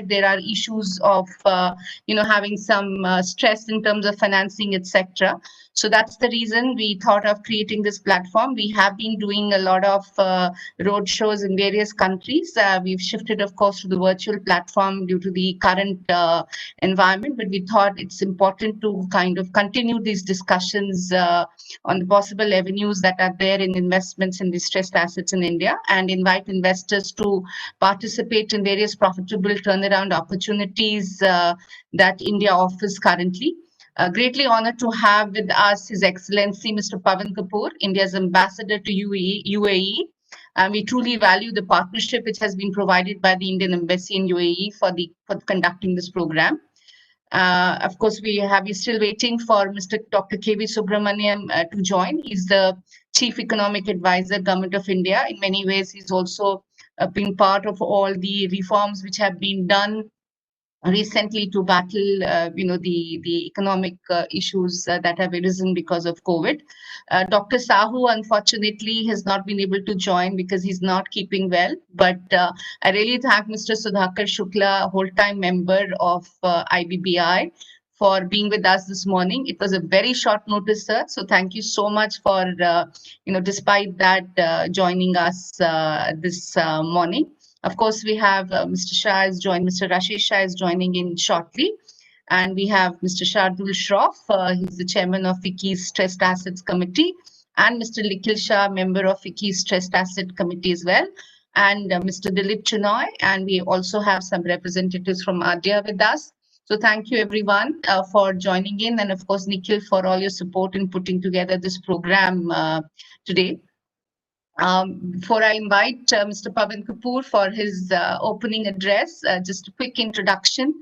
that there are issues of, having some stress in terms of financing, etc. So that's the reason we thought of creating this platform. We have been doing a lot of road shows in various countries. We've shifted, of course, to the virtual platform due to the current environment, but we thought it's important to kind of continue these discussions on the possible avenues that are there in investments in distressed assets in India, and invite investors to participate in various profitable turnaround opportunities that India offers currently. Greatly honored to have with us His Excellency Mr. Pavan Kapoor, India's ambassador to UAE. We truly value the partnership which has been provided by the Indian Embassy in UAE for conducting this program. Of course, we're still waiting for Mr. Dr. K.V. Subramaniam to join. He's the Chief Economic Advisor, Government of India. In many ways, he's also been part of all the reforms which have been done recently to battle, the economic issues that have arisen because of COVID. Dr. Sahu, unfortunately, has not been able to join because he's not keeping well. But I really thank Mr. Sudhakar Shukla, whole-time member of IBBI, for being with us this morning. It was a very short notice, sir. So thank you so much for, despite that, joining us this morning. Of course, we have Mr. Shah is joined, Mr. Rashesh Shah is joining in shortly. And we have Mr. Shardul Shroff, he's the chairman of FICCI's Stressed Assets Committee, and Mr. Nikhil Shah, member of FICCI's Stressed Asset Committee as well, and Mr. Dilip Chinoy. And we also have some representatives from ADIA with us. So thank you everyone for joining in, and of course, Nikhil, for all your support in putting together this program today. Before I invite Mr. Pavan Kapoor for his opening address, just a quick introduction.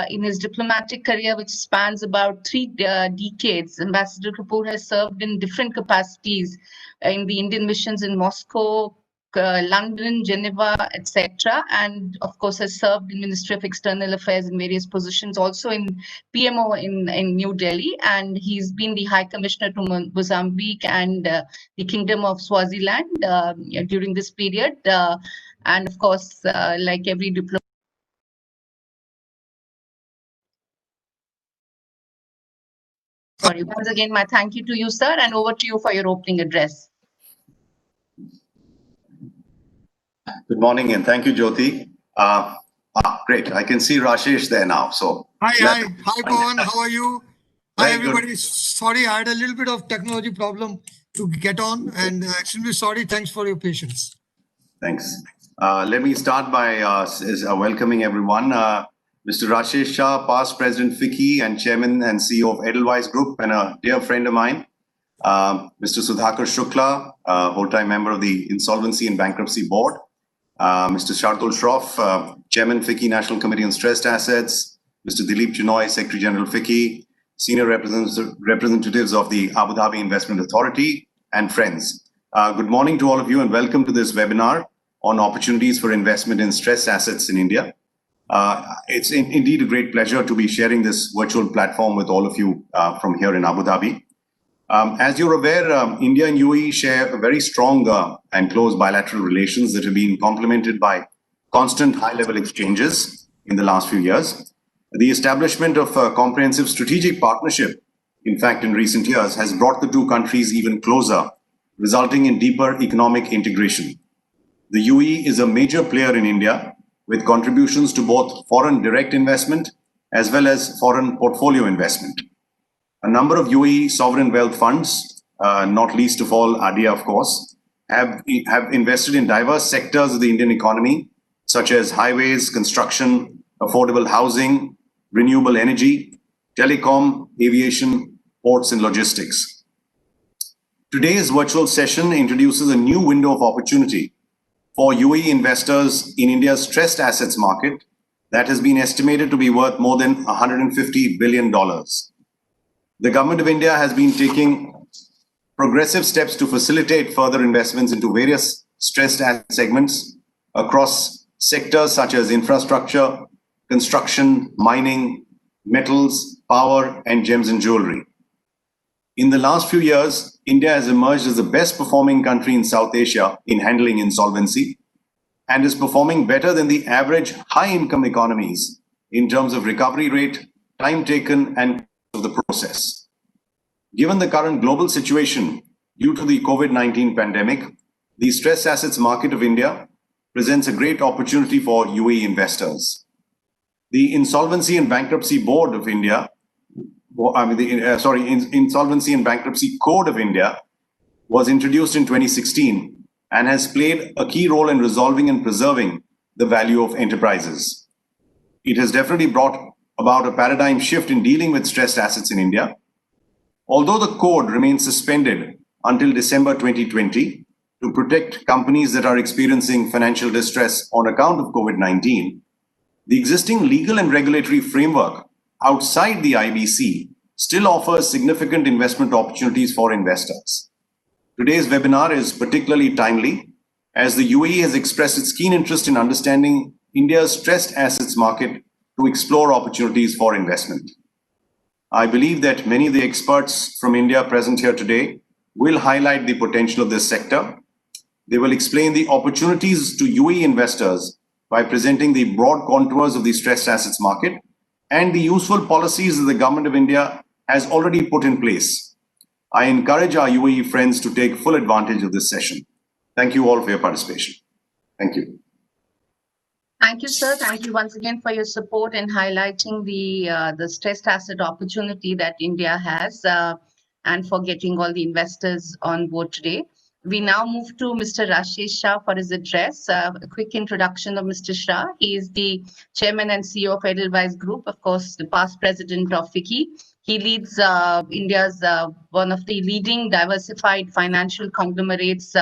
In his diplomatic career, which spans about 3 decades, Ambassador Kapoor has served in different capacities in the Indian missions in Moscow, London, Geneva, etc., and of course has served in Ministry of External Affairs in various positions, also in PMO in New Delhi, and he's been the High Commissioner to Mozambique and the Kingdom of Swaziland during this period, and of course, like every diplomat. Sorry, once again, my thank you to you, sir, and over to you for your opening address. Good morning, and thank you, Jyoti. Great, I can see Rashesh there now. So hi, Pawan. How are you? Hi, everybody. Sorry, I had a little bit of technology problem to get on, and extremely sorry. Thanks for your patience. Thanks. Let me start by welcoming everyone. Mr. Rashesh Shah, past President FICCI and Chairman and CEO of Edelweiss Group, and a dear friend of mine. Mr. Sudhakar Shukla, whole-time member of the Insolvency and Bankruptcy Board. Mr. Shardul Shroff, Chairman FICCI National Committee on Stressed Assets. Mr. Dilip Chinoy, Secretary General FICCI. Senior representatives of the Abu Dhabi Investment Authority, and friends. Good morning to all of you, and welcome to this webinar on opportunities for investment in stressed assets in India. It's indeed a great pleasure to be sharing this virtual platform with all of you from here in Abu Dhabi. As you're aware, India and UAE share a very strong and close bilateral relations that have been complemented by constant high-level exchanges in the last few years. The establishment of a comprehensive strategic partnership, in fact, in recent years, has brought the two countries even closer, resulting in deeper economic integration. The UAE is a major player in India, with contributions to both foreign direct investment as well as foreign portfolio investment. A number of UAE sovereign wealth funds, not least of all ADIA, of course, have invested in diverse sectors of the Indian economy, such as highways, construction, affordable housing, renewable energy, telecom, aviation, ports, and logistics. Today's virtual session introduces a new window of opportunity for UAE investors in India's stressed assets market that has been estimated to be worth more than $150 billion. The Government of India has been taking progressive steps to facilitate further investments into various stressed asset segments across sectors such as infrastructure, construction, mining, metals, power, and gems and jewelry. In the last few years, India has emerged as the best performing country in South Asia in handling insolvency and is performing better than the average high-income economies in terms of recovery rate, time taken, and of the process. Given the current global situation due to the COVID-19 pandemic, the stressed assets market of India presents a great opportunity for UAE investors. The Insolvency and Bankruptcy Board of India, Insolvency and Bankruptcy Code of India was introduced in 2016 and has played a key role in resolving and preserving the value of enterprises. It has definitely brought about a paradigm shift in dealing with stressed assets in India. Although the code remains suspended until December 2020 to protect companies that are experiencing financial distress on account of COVID-19, the existing legal and regulatory framework outside the IBC still offers significant investment opportunities for investors. Today's webinar is particularly timely as the UAE has expressed its keen interest in understanding India's stressed assets market to explore opportunities for investment. I believe that many of the experts from India present here today will highlight the potential of this sector. They will explain the opportunities to UAE investors by presenting the broad contours of the stressed assets market and the useful policies that the Government of India has already put in place. I encourage our UAE friends to take full advantage of this session. Thank you all for your participation. Thank you. Thank you, sir. Thank you once again for your support in highlighting the stressed asset opportunity that India has and for getting all the investors on board today. We now move to Mr. Rashesh Shah for his address. A quick introduction of Mr. Shah. He is the Chairman and CEO of Edelweiss Group, of course, the past president of FICCI. He leads India's one of the leading diversified financial conglomerates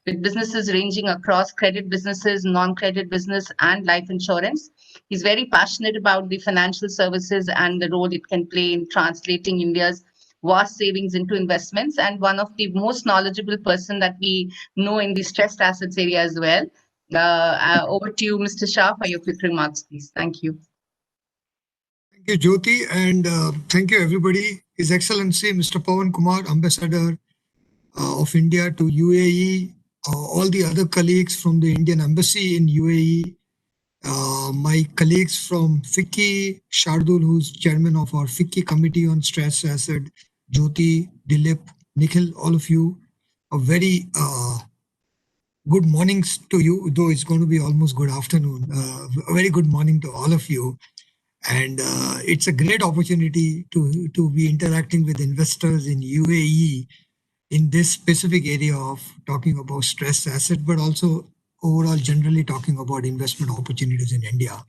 with businesses ranging across credit businesses, non-credit business, and life insurance. He's very passionate about the financial services and the role it can play in translating India's vast savings into investments, and one of the most knowledgeable person that we know in the stressed assets area as well. Over to you, Mr. Shah, for your quick remarks, please. Thank you. Thank you, Jyoti, and thank you, everybody. His Excellency, Mr. Pawan Kumar, Ambassador of India to UAE, all the other colleagues from the Indian Embassy in UAE, my colleagues from FICCI, Shardul, who's chairman of our FICCI Committee on Stressed Asset, Jyoti, Dilip, Nikhil, all of you, a very good mornings to you, though it's going to be almost good afternoon. A very good morning to all of you. And it's a great opportunity to be interacting with investors in UAE in this specific area of talking about stressed asset, but also overall generally talking about investment opportunities in India.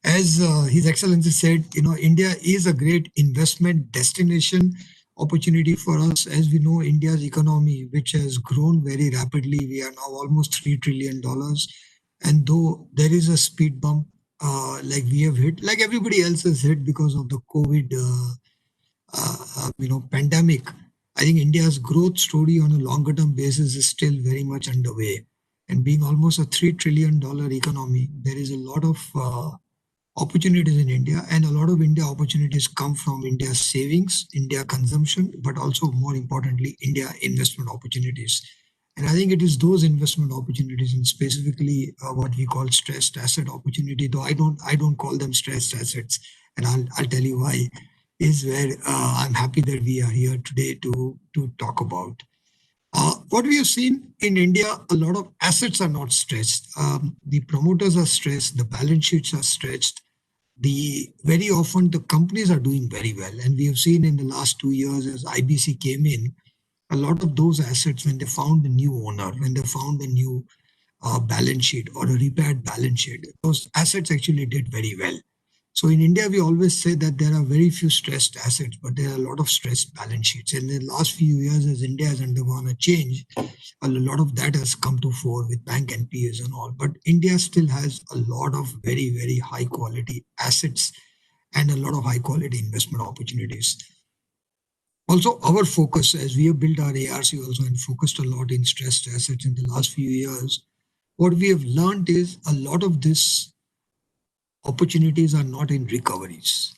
As His Excellency said, India is a great investment destination opportunity for us. As we know, India's economy, which has grown very rapidly, we are now almost $3 trillion. And though there is a speed bump, like we have hit, like everybody else has hit because of the COVID, pandemic, I think India's growth story on a longer term basis is still very much underway. And being almost a $3 trillion economy, there is a lot of opportunities in India, and a lot of India opportunities come from India's savings, India consumption, but also more importantly, India investment opportunities. And I think it is those investment opportunities, and specifically what we call stressed asset opportunity, though I don't call them stressed assets, and I'll tell you why, is where I'm happy that we are here today to talk about. What we have seen in India, a lot of assets are not stretched. The promoters are stressed, the balance sheets are stretched. Very often the companies are doing very well. And we have seen in the last 2 years as IBC came in, a lot of those assets, when they found a new owner, when they found a new balance sheet or a repaired balance sheet, those assets actually did very well. So in India, we always say that there are very few stressed assets, but there are a lot of stressed balance sheets. And in the last few years, as India has undergone a change, a lot of that has come to fore with bank NPAs and all. But India still has a lot of very, very high quality assets and a lot of high quality investment opportunities. Also, our focus, as we have built our ARC also and focused a lot in stressed assets in the last few years, what we have learned is a lot of this opportunities are not in recoveries.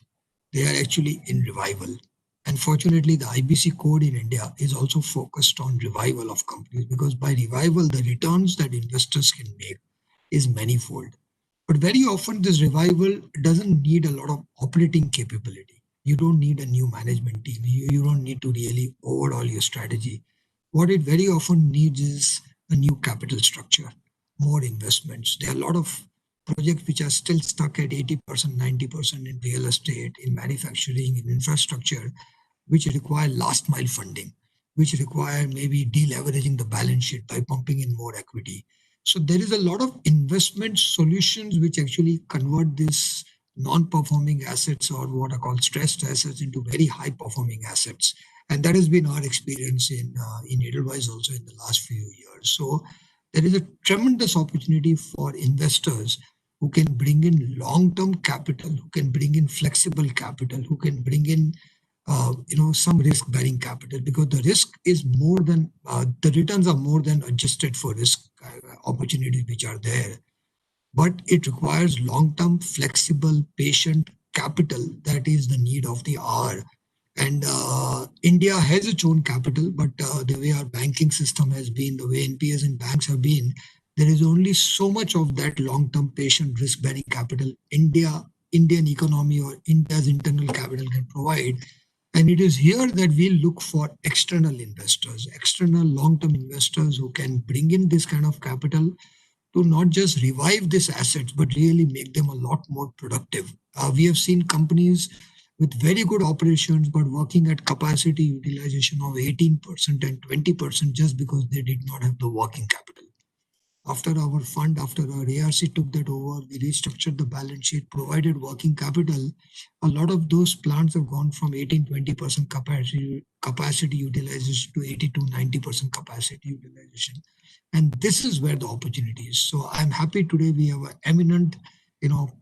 They are actually in revival. And fortunately, the IBC code in India is also focused on revival of companies, because by revival, the returns that investors can make is manifold. But very often this revival doesn't need a lot of operating capability. You don't need a new management team. You don't need to really overhaul your strategy. What it very often needs is a new capital structure, more investments. There are a lot of projects which are still stuck at 80%, 90% in real estate, in manufacturing, in infrastructure, which require last mile funding, which require maybe deleveraging the balance sheet by pumping in more equity. So there is a lot of investment solutions which actually convert these non-performing assets or what are called stressed assets into very high-performing assets. And that has been our experience in Edelweiss also in the last few years. So there is a tremendous opportunity for investors who can bring in long-term capital, who can bring in flexible capital, who can bring in some risk-bearing capital, because the risk is more than the returns are more than adjusted for risk opportunities which are there. But it requires long-term, flexible, patient capital that is the need of the hour. And India has its own capital, but the way our banking system has been, the way NPS and banks have been, there is only so much of that long-term, patient, risk-bearing capital Indian economy or India's internal capital can provide. And it is here that we look for external investors, external long-term investors who can bring in this kind of capital to not just revive these assets, but really make them a lot more productive. We have seen companies with very good operations, but working at capacity utilization of 18% and 20% just because they did not have the working capital. After our fund, after our ARC took that over, we restructured the balance sheet, provided working capital. A lot of those plants have gone from 18-20% capacity utilization to 80-90% capacity utilization. And this is where the opportunity is. So I'm happy today we have an eminent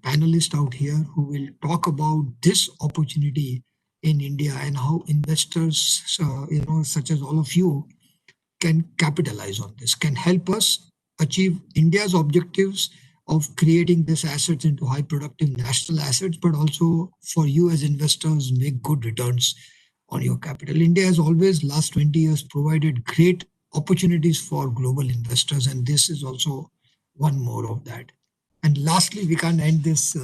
panelist out here who will talk about this opportunity in India and how investors, such as all of you, can capitalize on this, can help us achieve India's objectives of creating these assets into high productive national assets, but also for you as investors, make good returns on your capital. India has always, last 20 years, provided great opportunities for global investors, and this is also one more of that. And lastly, we can't end this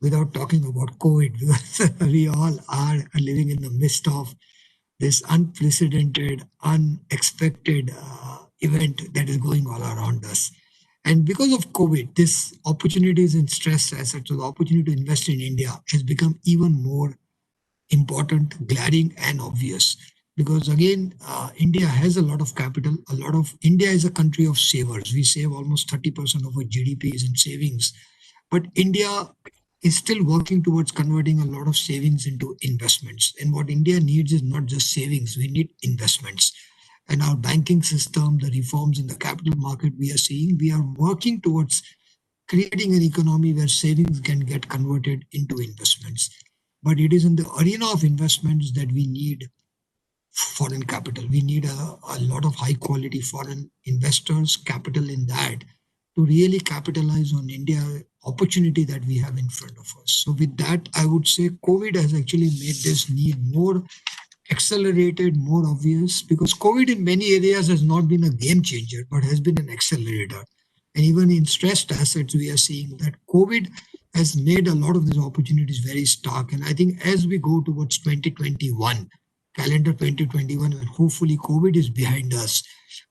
without talking about COVID, because we all are living in the midst of this unprecedented, unexpected event that is going all around us. And because of COVID, this opportunities in stressed assets, or the opportunity to invest in India has become even more important, glaring, and obvious. Because again, India has a lot of capital. India is a country of savers. We save almost 30% of our GDP is in savings. But India is still working towards converting a lot of savings into investments. And what India needs is not just savings, we need investments. And our banking system, the reforms in the capital market we are seeing, we are working towards creating an economy where savings can get converted into investments. But it is in the arena of investments that we need foreign capital. We need a lot of high quality foreign investors, capital in that, to really capitalize on India opportunity that we have in front of us. So with that, I would say COVID has actually made this need more accelerated, more obvious, because COVID in many areas has not been a game changer, but has been an accelerator. And even in stressed assets, we are seeing that COVID has made a lot of these opportunities very stark. And I think as we go towards 2021, calendar 2021, when hopefully COVID is behind us,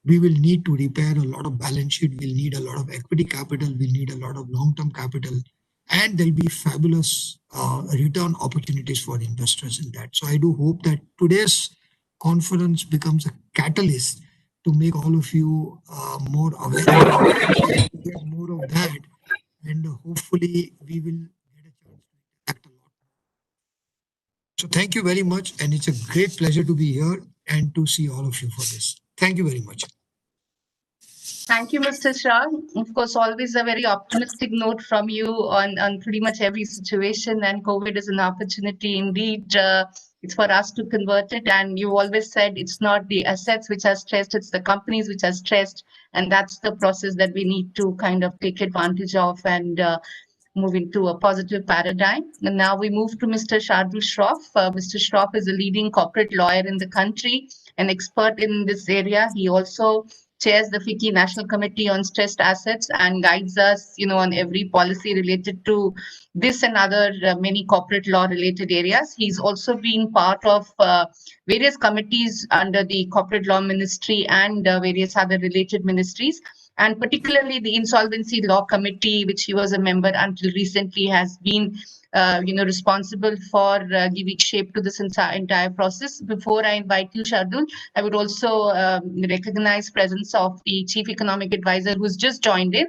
we will need to repair a lot of balance sheet. We'll need a lot of equity capital. We'll need a lot of long-term capital. And there'll be fabulous return opportunities for investors in that. So I do hope that today's conference becomes a catalyst to make all of you more aware, get more of that, and hopefully we will get a chance to act a lot. So thank you very much, and it's a great pleasure to be here and to see all of you for this. Thank you very much. Thank you, Mr. Shah. Of course, always a very optimistic note from you on pretty much every situation, and COVID is an opportunity indeed. It's for us to convert it. And you always said it's not the assets which are stressed, it's the companies which are stressed. And that's the process that we need to kind of take advantage of and move into a positive paradigm. And now we move to Mr. Shardul Shroff. Mr. Shroff is a leading corporate lawyer in the country, an expert in this area. He also chairs the FICCI National Committee on Stressed Assets and guides us, on every policy related to this and other many corporate law related areas. He's also been part of various committees under the Corporate Law Ministry and various other related ministries. And particularly the Insolvency Law Committee, which he was a member until recently, has been responsible for giving shape to this entire process. Before I invite you, Shardul, I would also recognize presence of the Chief Economic Advisor who's just joined in.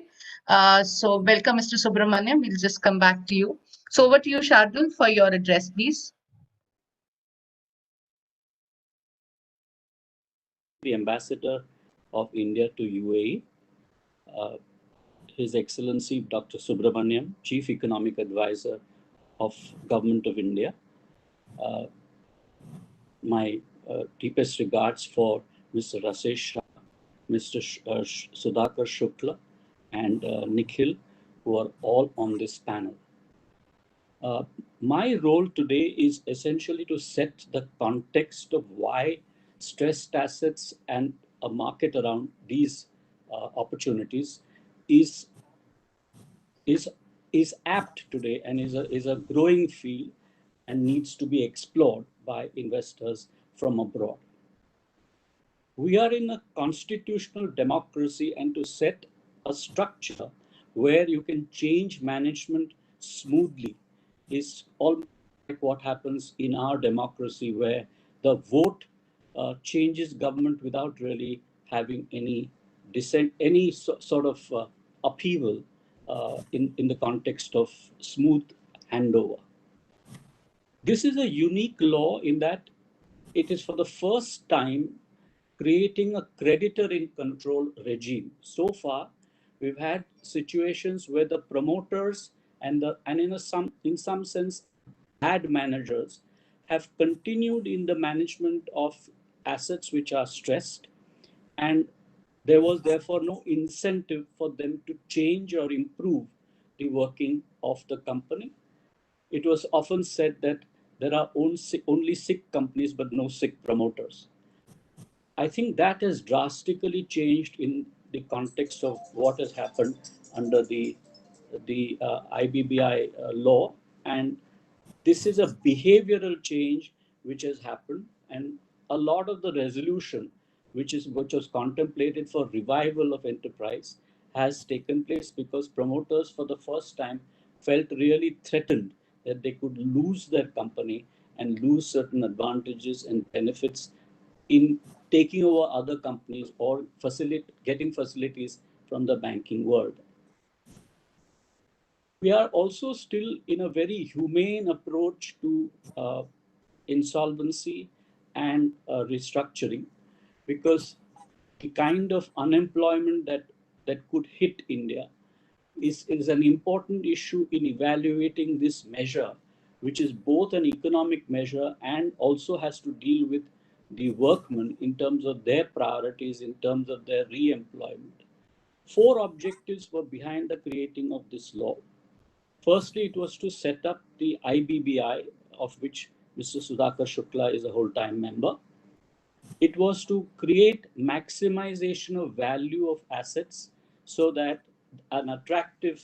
So welcome, Mr. Subramaniam. We'll just come back to you. So over to you, Shardul, for your address, please. The Ambassador of India to UAE, His Excellency Dr. Subramaniam, Chief Economic Advisor of Government of India. My deepest regards for Mr. Rashesh Shah, Mr. Sudhakar Shukla, and Nikhil, who are all on this panel. My role today is essentially to set the context of why stressed assets and a market around these opportunities is apt today and is a growing field and needs to be explored by investors from abroad. We are in a constitutional democracy, and to set a structure where you can change management smoothly is almost like what happens in our democracy, where the vote changes government without really having any dissent, any sort of upheaval in the context of smooth handover. This is a unique law in that it is for the first time creating a creditor in control regime. So far, we've had situations where the promoters and in some sense bad managers have continued in the management of assets which are stressed, and there was therefore no incentive for them to change or improve the working of the company. It was often said that there are only sick companies but no sick promoters. I think that has drastically changed in the context of what has happened under the IBBI law, and this is a behavioral change which has happened, and a lot of the resolution which was contemplated for revival of enterprise has taken place because promoters for the first time felt really threatened that they could lose their company and lose certain advantages and benefits in taking over other companies or getting facilities from the banking world. We are also still in a very humane approach to insolvency and restructuring, because the kind of unemployment that could hit India is an important issue in evaluating this measure, which is both an economic measure and also has to deal with the workmen in terms of their priorities, in terms of their re-employment. 4 objectives were behind the creating of this law. Firstly, it was to set up the IBBI, of which Mr. Sudhakar Shukla is a whole-time member. It was to create maximization of value of assets so that an attractive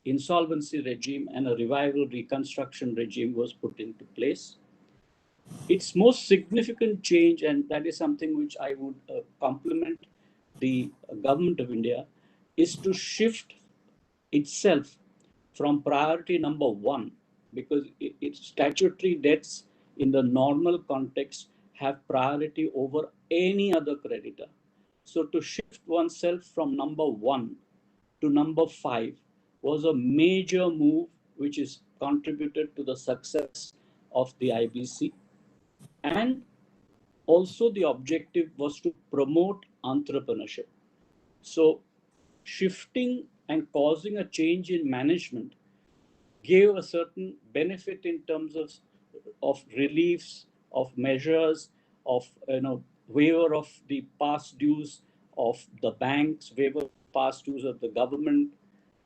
insolvency regime and a revival reconstruction regime was put into place. Its most significant change, and that is something which I would compliment the government of India, is to shift itself from priority number 1, because its statutory debts in the normal context have priority over any other creditor. So to shift oneself from number 1 to number 5 was a major move which is contributed to the success of the IBC. And also the objective was to promote entrepreneurship. So shifting and causing a change in management gave a certain benefit in terms of reliefs, of measures, of waiver of the past dues of the banks, waiver of past dues of the government,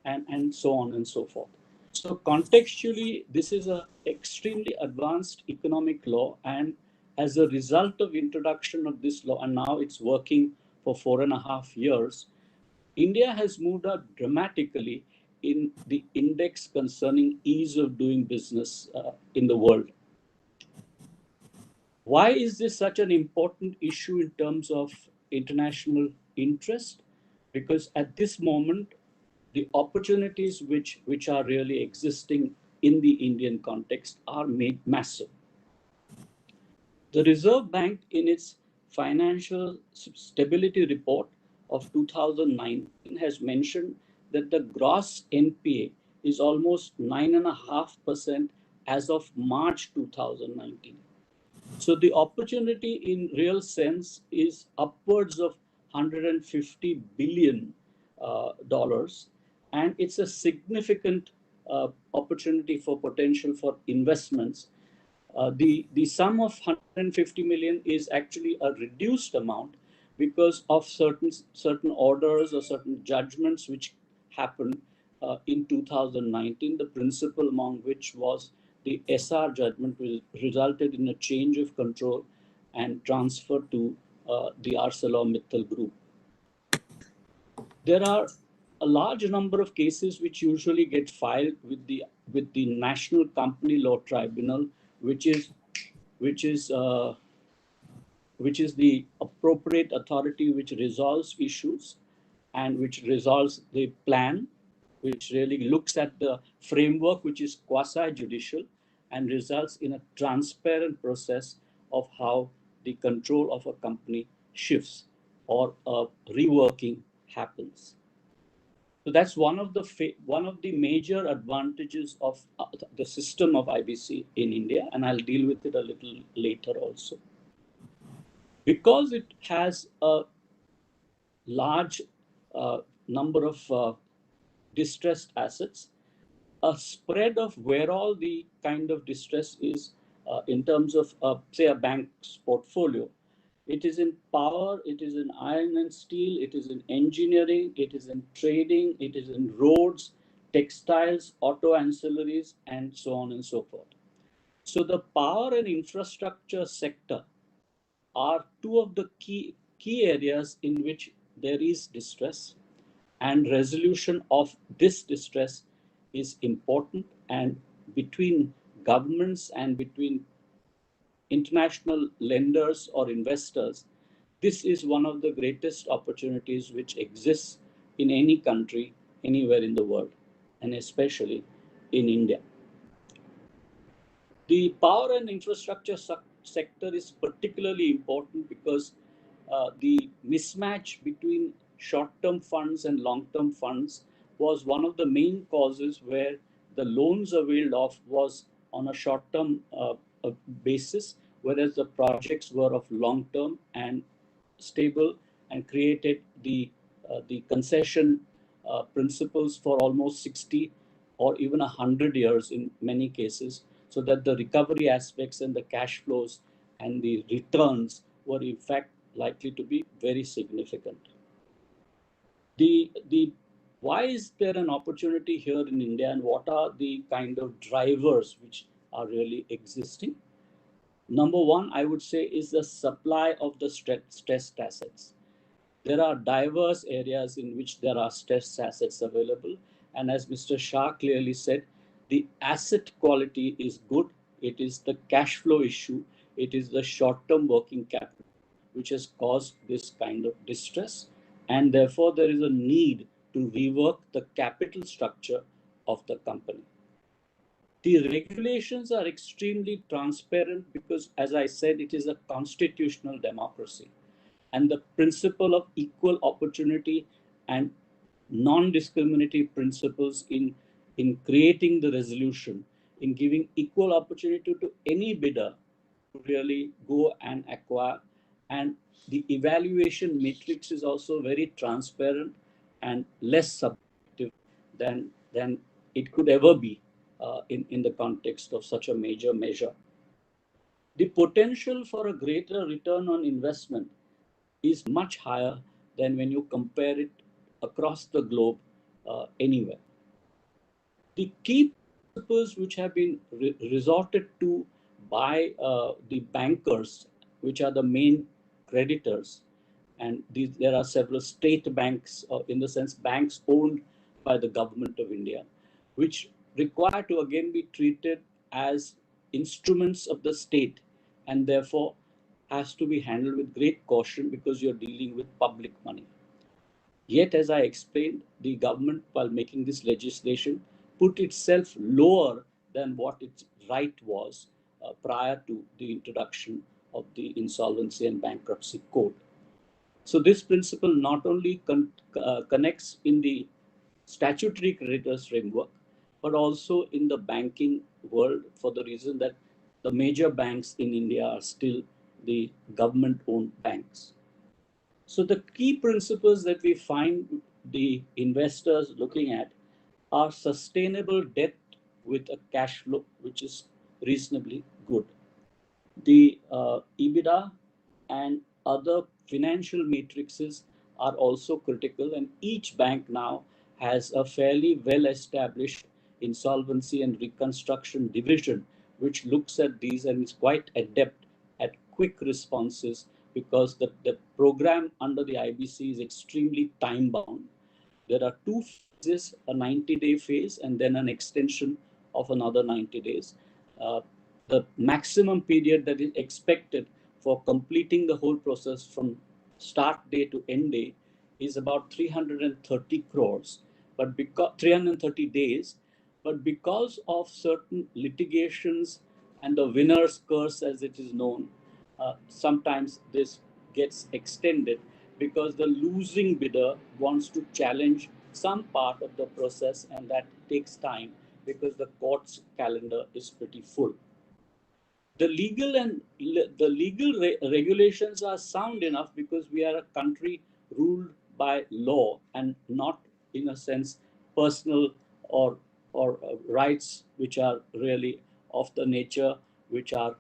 and so on and so forth. So contextually, this is an extremely advanced economic law, and as a result of introduction of this law, and now it's working for 4.5 years, India has moved up dramatically in the index concerning ease of doing business in the world. Why is this such an important issue in terms of international interest? Because at this moment, the opportunities which are really existing in the Indian context are made massive. The Reserve Bank, in its Financial Stability Report of 2019, has mentioned that the gross NPA is almost 9.5% as of March 2019. So the opportunity in real sense is upwards of $150 billion, and it's a significant opportunity for potential for investments. The sum of 150 million is actually a reduced amount because of certain orders or certain judgments which happened in 2019, the principal among which was the SR judgment, which resulted in a change of control and transfer to the ArcelorMittal group. There are a large number of cases which usually get filed with the National Company Law Tribunal, which is the appropriate authority which resolves issues and which resolves the plan, which really looks at the framework, which is quasi-judicial, and results in a transparent process of how the control of a company shifts or a reworking happens. So that's one of the major advantages of the system of IBC in India, and I'll deal with it a little later also. Because it has a large number of distressed assets, a spread of where all the kind of distress is in terms of, say, a bank's portfolio. It is in power, it is in iron and steel, it is in engineering, it is in trading, it is in roads, textiles, auto ancillaries, and so on and so forth. So the power and infrastructure sector are two of the key areas in which there is distress, and resolution of this distress is important, and between governments and between international lenders or investors, this is one of the greatest opportunities which exists in any country, anywhere in the world, and especially in India. The power and infrastructure sector is particularly important because the mismatch between short-term funds and long-term funds was one of the main causes where the loans availed of was on a short-term basis, whereas the projects were of long-term and stable, and created the concession principles for almost 60 or even 100 years in many cases, so that the recovery aspects and the cash flows and the returns were in fact likely to be very significant. Why is there an opportunity here in India, and what are the kind of drivers which are really existing? Number one, I would say, is the supply of the stressed assets. There are diverse areas in which there are stressed assets available, and as Mr. Shah clearly said, the asset quality is good. It is the cash flow issue, it is the short-term working capital which has caused this kind of distress, and therefore there is a need to rework the capital structure of the company. The regulations are extremely transparent because, as I said, it is a constitutional democracy, and the principle of equal opportunity and non-discriminatory principles in creating the resolution, in giving equal opportunity to any bidder to really go and acquire. And the evaluation matrix is also very transparent and less subjective than it could ever be in the context of such a major measure. The potential for a greater return on investment is much higher than when you compare it across the globe anywhere. The key principles which have been resorted to by the bankers, which are the main creditors, And there are several state banks, in the sense banks owned by the government of India, which require to again be treated as instruments of the state, and therefore has to be handled with great caution because you're dealing with public money. Yet, as I explained, the government, while making this legislation, put itself lower than what its right was prior to the introduction of the Insolvency and Bankruptcy Code. So this principle not only connects in the statutory creditors framework, but also in the banking world, for the reason that the major banks in India are still the government-owned banks. So the key principles that we find the investors looking at are sustainable debt with a cash flow which is reasonably good. The EBITDA and other financial matrices are also critical, and each bank now has a fairly well-established insolvency and reconstruction division which looks at these and is quite adept at quick responses, because the program under the IBC is extremely time bound. There are two phases, a 90-day phase and then an extension of another 90 days. The maximum period that is expected for completing the whole process from start day to end day is about 330 crores, but because 330 days, but because of certain litigations and the winner's curse, as it is known, sometimes this gets extended because the losing bidder wants to challenge some part of the process, and that takes time because the court's calendar is pretty full. The legal regulations are sound enough because we are a country ruled by law and not, in a sense, personal or rights which are really of the nature which are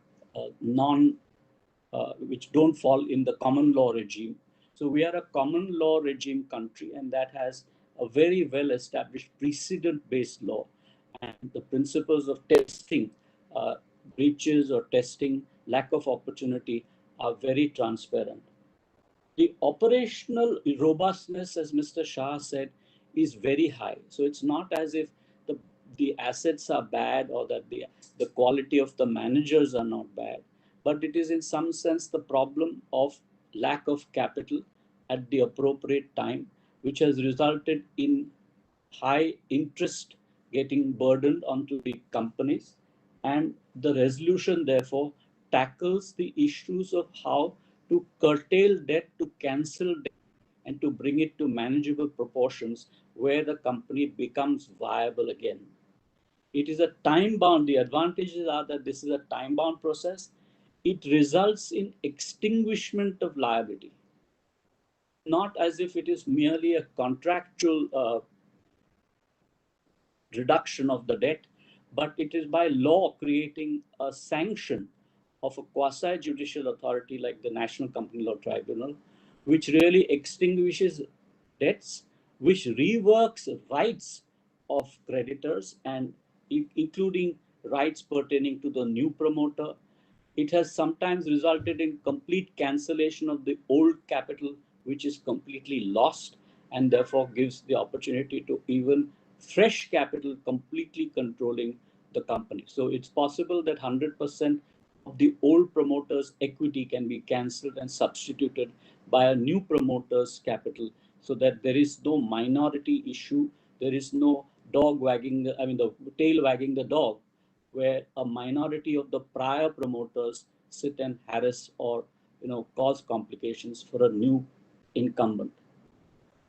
which don't fall in the common law regime. So we are a common law regime country, and that has a very well established precedent-based law, and the principles of testing breaches or testing lack of opportunity are very transparent. The operational robustness, as Mr. Shah said, is very high. So it's not as if the assets are bad or that the quality of the managers are not bad, but it is in some sense the problem of lack of capital at the appropriate time, which has resulted in high interest getting burdened onto the companies. And the resolution, therefore, tackles the issues of how to curtail debt, to cancel debt, and to bring it to manageable proportions where the company becomes viable again. It is a time-bound. The advantages are that this is a time-bound process. It results in extinguishment of liability, not as if it is merely a contractual reduction of the debt, but it is by law creating a sanction of a quasi-judicial authority like the National Company Law Tribunal, which really extinguishes debts, which reworks rights of creditors and including rights pertaining to the new promoter. It has sometimes resulted in complete cancellation of the old capital, which is completely lost, and therefore gives the opportunity to even fresh capital completely controlling the company. So it's possible that 100% of the old promoter's equity can be cancelled and substituted by a new promoter's capital, so that there is no minority issue. There is no dog wagging, the tail wagging the dog, where a minority of the prior promoters sit and harass or cause complications for a new incumbent.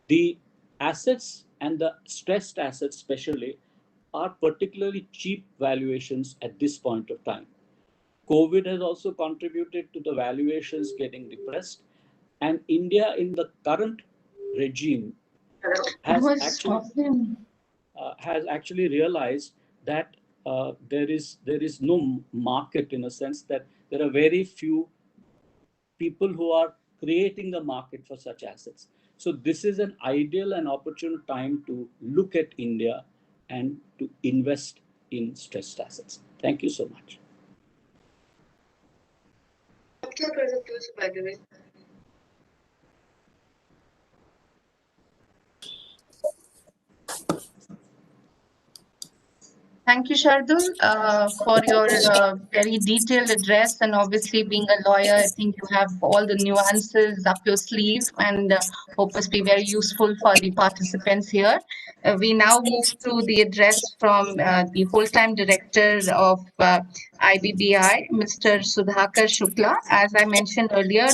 The assets and the stressed assets especially are particularly cheap valuations at this point of time. COVID has also contributed to the valuations getting depressed, and India in the current regime has actually realized that there is no market, in a sense that there are very few people who are creating the market for such assets. So this is an ideal and opportune time to look at India and to invest in stressed assets. Thank you so much. Thank you, Shardul, for your very detailed address. And obviously, being a lawyer, I think you have all the nuances up your sleeve and hope us be very useful for the participants here. We now move to the address from the full-time director of IBBI, Mr. Sudhakar Shukla. As I mentioned earlier,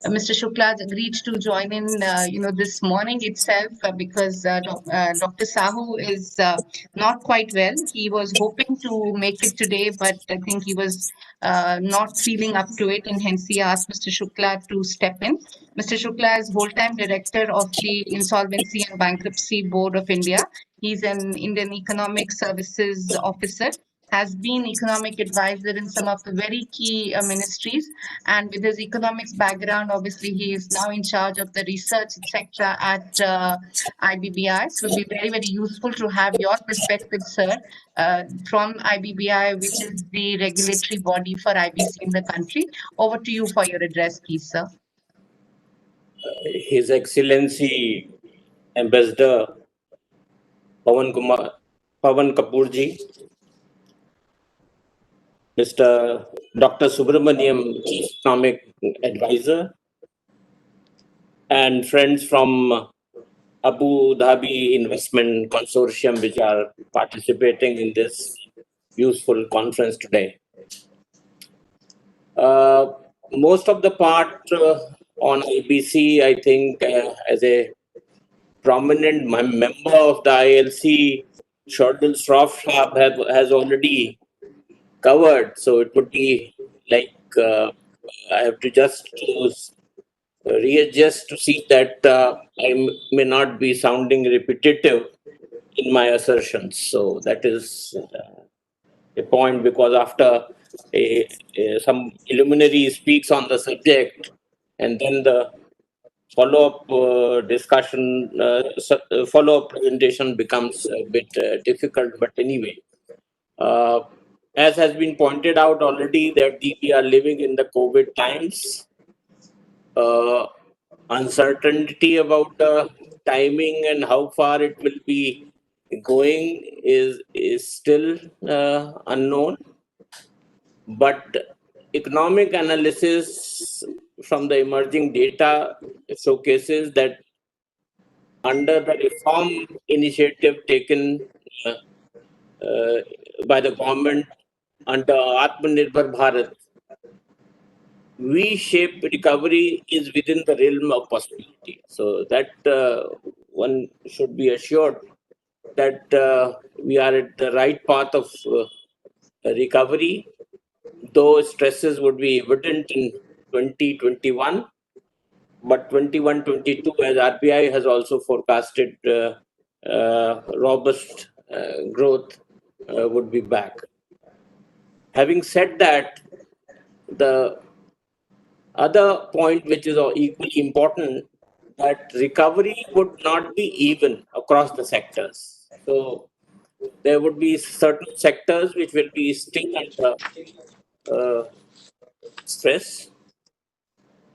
Mr. Shukla has agreed to join in, this morning itself because Dr. Sahu is not quite well. He was hoping to make it today, but I think he was not feeling up to it, and hence he asked Mr. Shukla to step in. Mr. Shukla is whole-time director of the Insolvency and Bankruptcy Board of India. He's an Indian Economic Services officer, has been economic advisor in some of the very key ministries, and with his economics background, obviously he is now in charge of the research etc. at IBBI. So it will be very, very useful to have your perspective, sir, from IBBI, which is the regulatory body for IBC in the country. Over to you for your address, please, sir. His Excellency Ambassador Pawan Kapoor ji, Mr. Dr. Subramaniam, Chief Economic Advisor, and friends from Abu Dhabi Investment Consortium, which are participating in this useful conference today. Most of the part on IBC, I think, as a prominent member of the ILC, Shardul Shroff has already covered. So it would be like I have to just readjust to see that I may not be sounding repetitive in my assertions. So that is a point, because after some preliminary speaks on the subject and then the follow-up discussion, follow-up presentation becomes a bit difficult. But anyway, as has been pointed out already, that we are living in the COVID times. Uncertainty about the timing and how far it will be going is still unknown. But economic analysis from the emerging data showcases that under the reform initiative taken by the government under Atmanirbhar Bharat, V-shaped recovery is within the realm of possibility. So that one should be assured that we are at the right path of recovery, though stresses would be evident in 2021. But 21-22, as RBI has also forecasted, robust growth would be back. Having said that, the other point which is equally important, that recovery would not be even across the sectors. So there would be certain sectors which will be still under stress.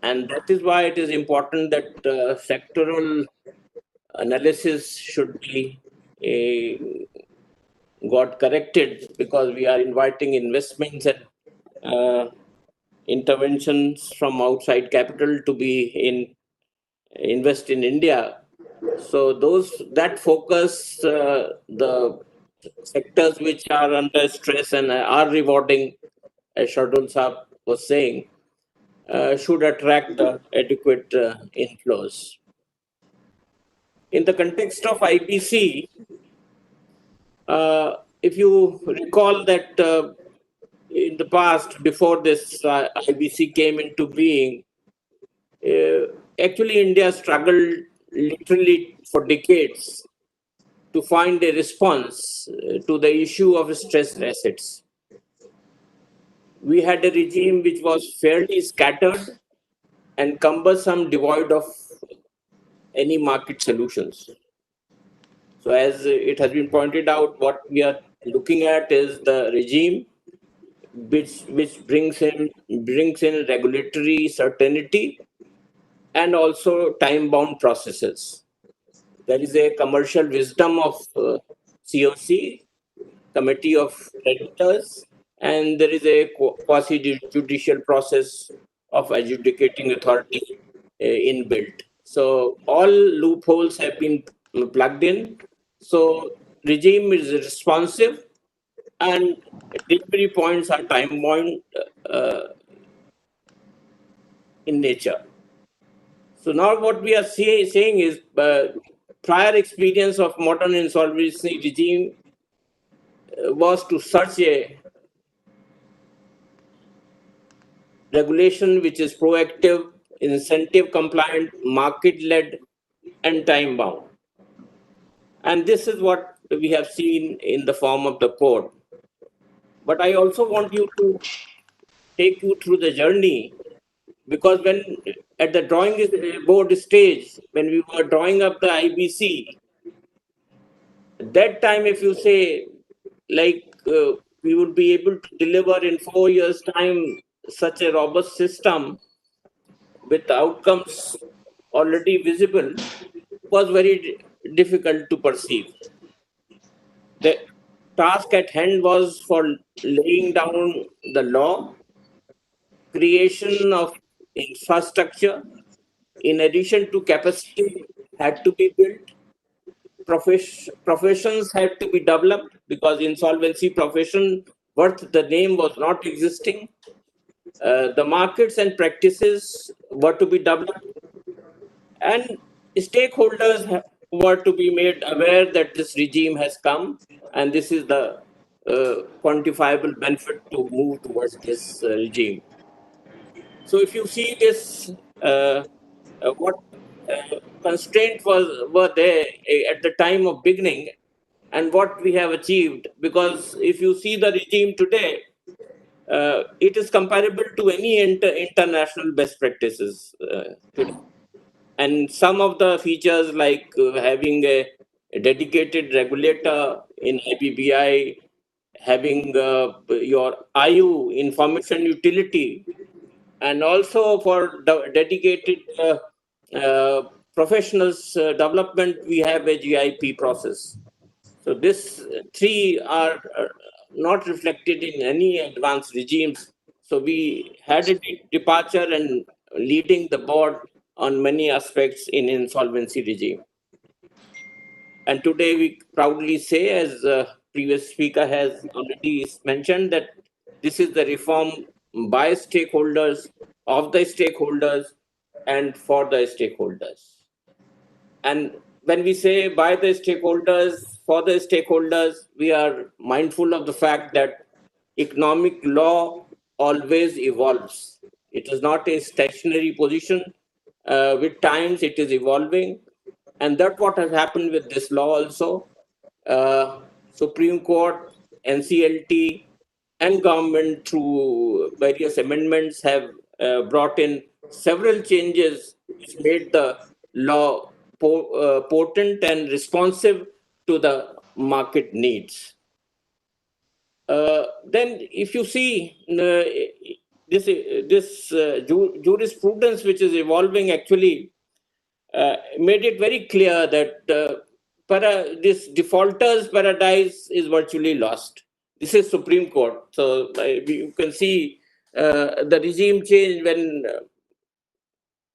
And that is why it is important that sectoral analysis should be got corrected, because we are inviting investments and interventions from outside capital to be invest in India. So that focus, the sectors which are under stress and are rewarding, as Shardul Saab was saying, should attract the adequate inflows. In the context of IBC, if you recall that in the past, before this IBC came into being, actually India struggled literally for decades to find a response to the issue of stressed assets. We had a regime which was fairly scattered and cumbersome, devoid of any market solutions. So as it has been pointed out, what we are looking at is the regime which brings in regulatory certainty and also time-bound processes. There is a commercial wisdom of COC committee of creditors, and there is a quasi-judicial process of adjudicating authority inbuilt. So all loopholes have been plugged in. So regime is responsive, and delivery points are time-bound in nature. So now what we are saying is prior experience of modern insolvency regime was to search a regulation which is proactive, incentive compliant, market-led, and time-bound. And this is what we have seen in the form of the code. But I also want you to take you through the journey, because when at the drawing board stage, when we were drawing up the IBC, at that time, if you say, like, we would be able to deliver in 4 years' time such a robust system with outcomes already visible, was very difficult to perceive. The task at hand was for laying down the law, creation of infrastructure, in addition to capacity had to be built, professions had to be developed, because insolvency profession worth the name was not existing. The markets and practices were to be developed, and stakeholders were to be made aware that this regime has come, and this is the quantifiable benefit to move towards this regime. So if you see this, what constraint were there at the time of beginning, and what we have achieved, because if you see the regime today, it is comparable to any international best practices today. And some of the features, like having a dedicated regulator in IBBI, having your IU information utility, and also for the dedicated professionals development, we have a GIP process. So this three are not reflected in any advanced regimes. So we had a departure and leading the board on many aspects in insolvency regime. And today we proudly say, as previous speaker has already mentioned, that this is the reform by stakeholders, of the stakeholders, and for the stakeholders. And when we say by the stakeholders, for the stakeholders, we are mindful of the fact that economic law always evolves. It is not a stationary position. With times, it is evolving. And that's what has happened with this law also. Supreme Court, NCLT, and government through various amendments have brought in several changes which made the law potent and responsive to the market needs. Then if you see this jurisprudence which is evolving, actually made it very clear that this defaulters paradise is virtually lost. This is Supreme Court. So you can see the regime change when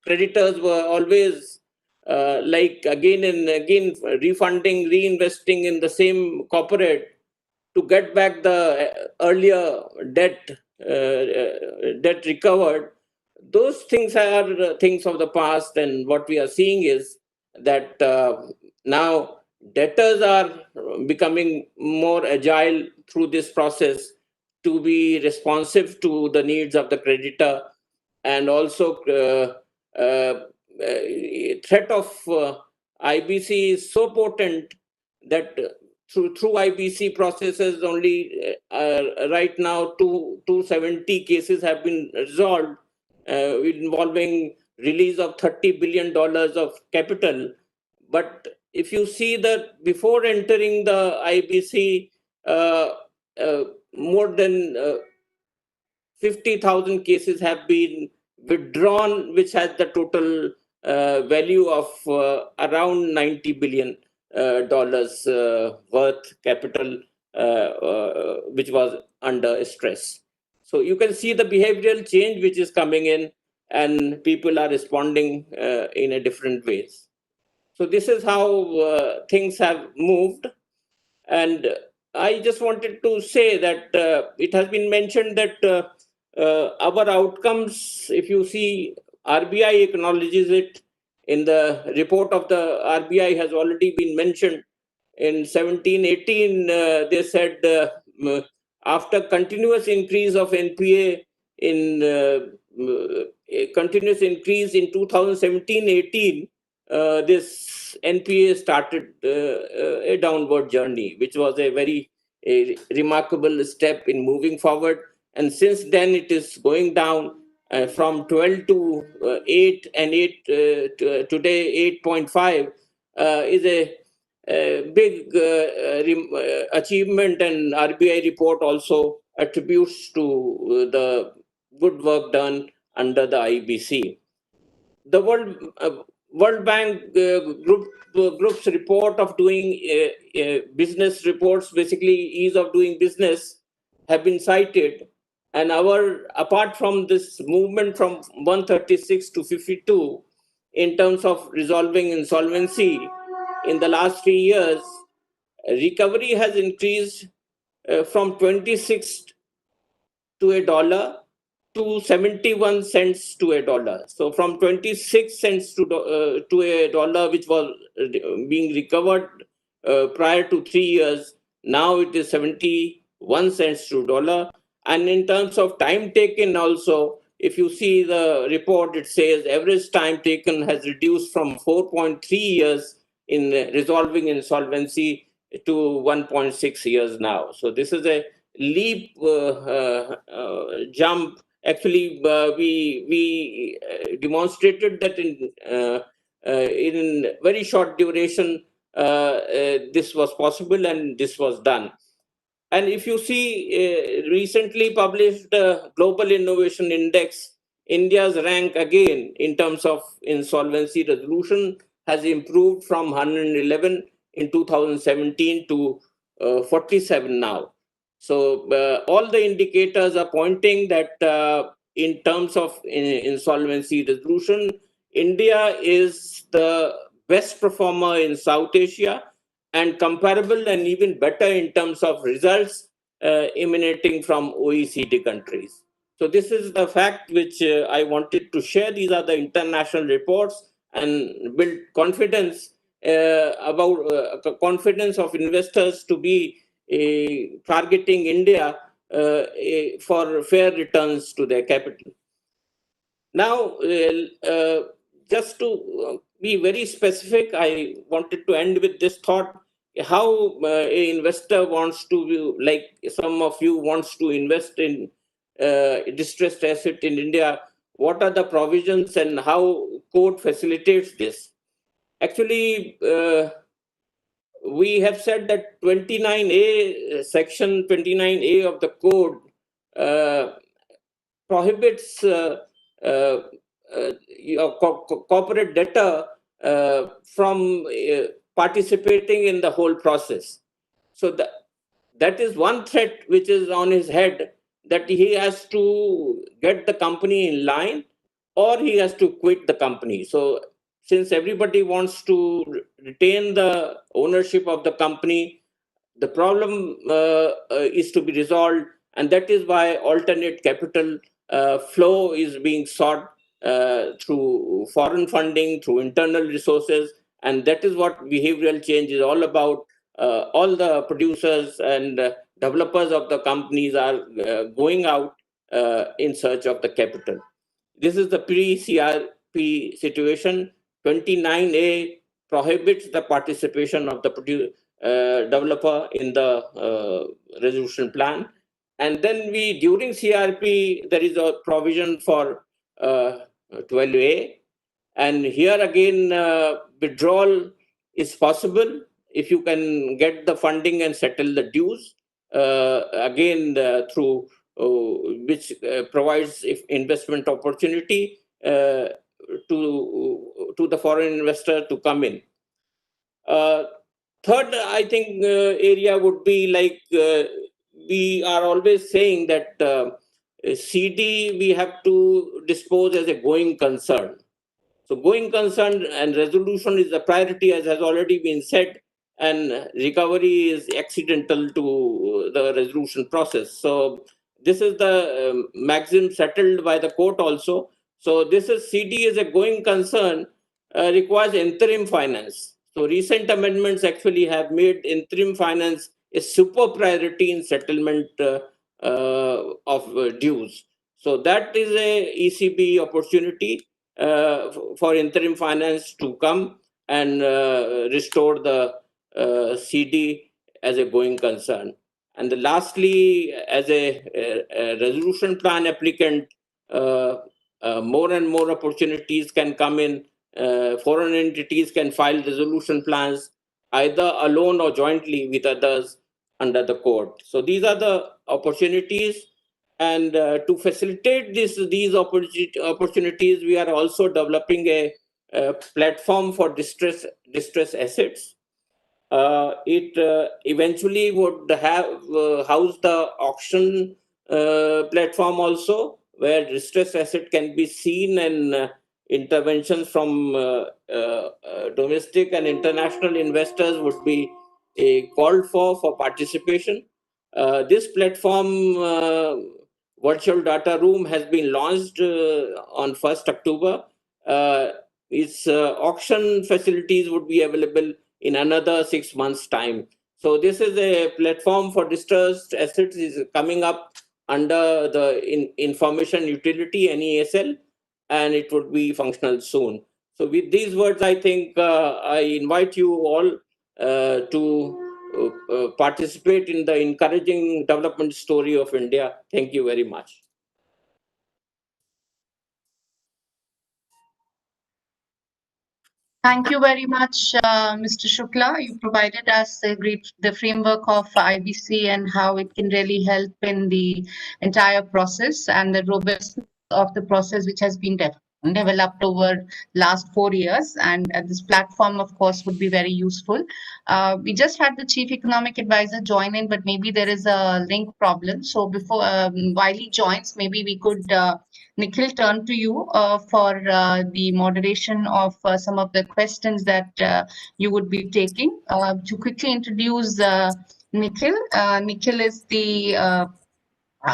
creditors were always like again and again refunding, reinvesting in the same corporate to get back the earlier debt recovered. Those things are things of the past, and what we are seeing is that now debtors are becoming more agile through this process to be responsive to the needs of the creditor, and also threat of IBC is so potent that through IBC processes only right now 270 cases have been resolved involving release of $30 billion of capital. But if you see that before entering the IBC, more than 50,000 cases have been withdrawn, which has the total value of around $90 billion worth capital which was under stress. So you can see the behavioral change which is coming in, and people are responding in a different ways. So this is how things have moved. And I just wanted to say that it has been mentioned that our outcomes, if you see, RBI acknowledges it in the report of the RBI has already been mentioned. In 17-18, they said after continuous increase of NPA continuous increase in 2017-18, this NPA started a downward journey, which was a very remarkable step in moving forward. And since then, it is going down from 12 to 8, and 8 today 8.5 is a big achievement, and RBI report also attributes to the good work done under the IBC. The World Bank group's report of doing business reports, basically ease of doing business, have been cited. And apart from this movement from 136 to 52 in terms of resolving insolvency in the last 3 years, recovery has increased from 26 to $1 to 71 cents to $1. So from 26 cents to $1, which was being recovered prior to 3 years, now it is 71 cents to $1. And in terms of time taken also, if you see the report, it says average time taken has reduced from 4.3 years in resolving insolvency to 1.6 years now. So this is a leap jump. Actually, we demonstrated that in very short duration, this was possible and this was done. And if you see recently published Global Innovation Index, India's rank again in terms of insolvency resolution has improved from 111 in 2017 to 47 now. So all the indicators are pointing that in terms of insolvency resolution, India is the best performer in South Asia, and comparable and even better in terms of results emanating from OECD countries. So this is the fact which I wanted to share. These are the international reports, and build confidence confidence of investors to be targeting India for fair returns to their capital. Now, just to be very specific, I wanted to end with this thought: how an investor wants to, like some of you wants to invest in distressed asset in India. What are the provisions and how code facilitates this? Actually, we have said that 29A, section 29A of the code prohibits corporate debtor from participating in the whole process. So that is one threat which is on his head, that he has to get the company in line or he has to quit the company. So since everybody wants to retain the ownership of the company, the problem is to be resolved, and that is why alternate capital flow is being sought through foreign funding, through internal resources, and that is what behavioral change is all about. All the producers and developers of the companies are going out in search of the capital. This is the pre-CRP situation. 29A prohibits the participation of the developer in the resolution plan. And then during CRP, there is a provision for 12A. And here again, withdrawal is possible if you can get the funding and settle the dues, again through which provides investment opportunity to the foreign investor to come in. Third, I think area would be like we are always saying that CD we have to dispose as a going concern. So going concern and resolution is the priority, as has already been said, and recovery is accidental to the resolution process. So this is the maxim settled by the court also. So this is CD is a going concern requires interim finance. So recent amendments actually have made interim finance a super priority in settlement of dues. So that is a ECB opportunity for interim finance to come and restore the CD as a going concern. And lastly, as a resolution plan applicant, more and more opportunities can come in. Foreign entities can file resolution plans either alone or jointly with others under the court. So these are the opportunities. And to facilitate these opportunities, we are also developing a platform for distress assets. It eventually would have house the auction platform also, where distress asset can be seen and interventions from domestic and international investors would be called for participation. This platform, virtual data room, has been launched on 1st October. Its auction facilities would be available in another 6 months' time. So this is a platform for distressed assets is coming up under the information utility, NESL, and it would be functional soon. So with these words, I think I invite you all to participate in the encouraging development story of India. Thank you very much. Thank you very much, Mr. Shukla. You provided us the framework of IBC and how it can really help in the entire process and the robustness of the process which has been developed over last 4 years. And this platform, of course, would be very useful. We just had the chief economic advisor join in, but maybe there is a link problem. So before while he joins, maybe we could Nikhil, turn to you for the moderation of some of the questions that you would be taking. To quickly introduce Nikhil, Nikhil is the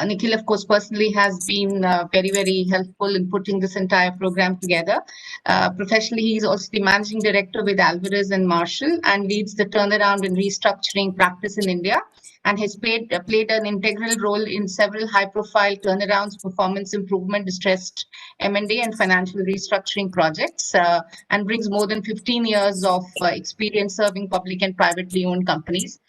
Nikhil, of course, personally has been very, very helpful in putting this entire program together. Professionally, he is also the managing director with Alvarez and Marshall and leads the turnaround and restructuring practice in India, and has played an integral role in several high-profile turnarounds, performance improvement, distressed M&A, and financial restructuring projects, and brings more than 15 years of experience serving public and privately owned companies.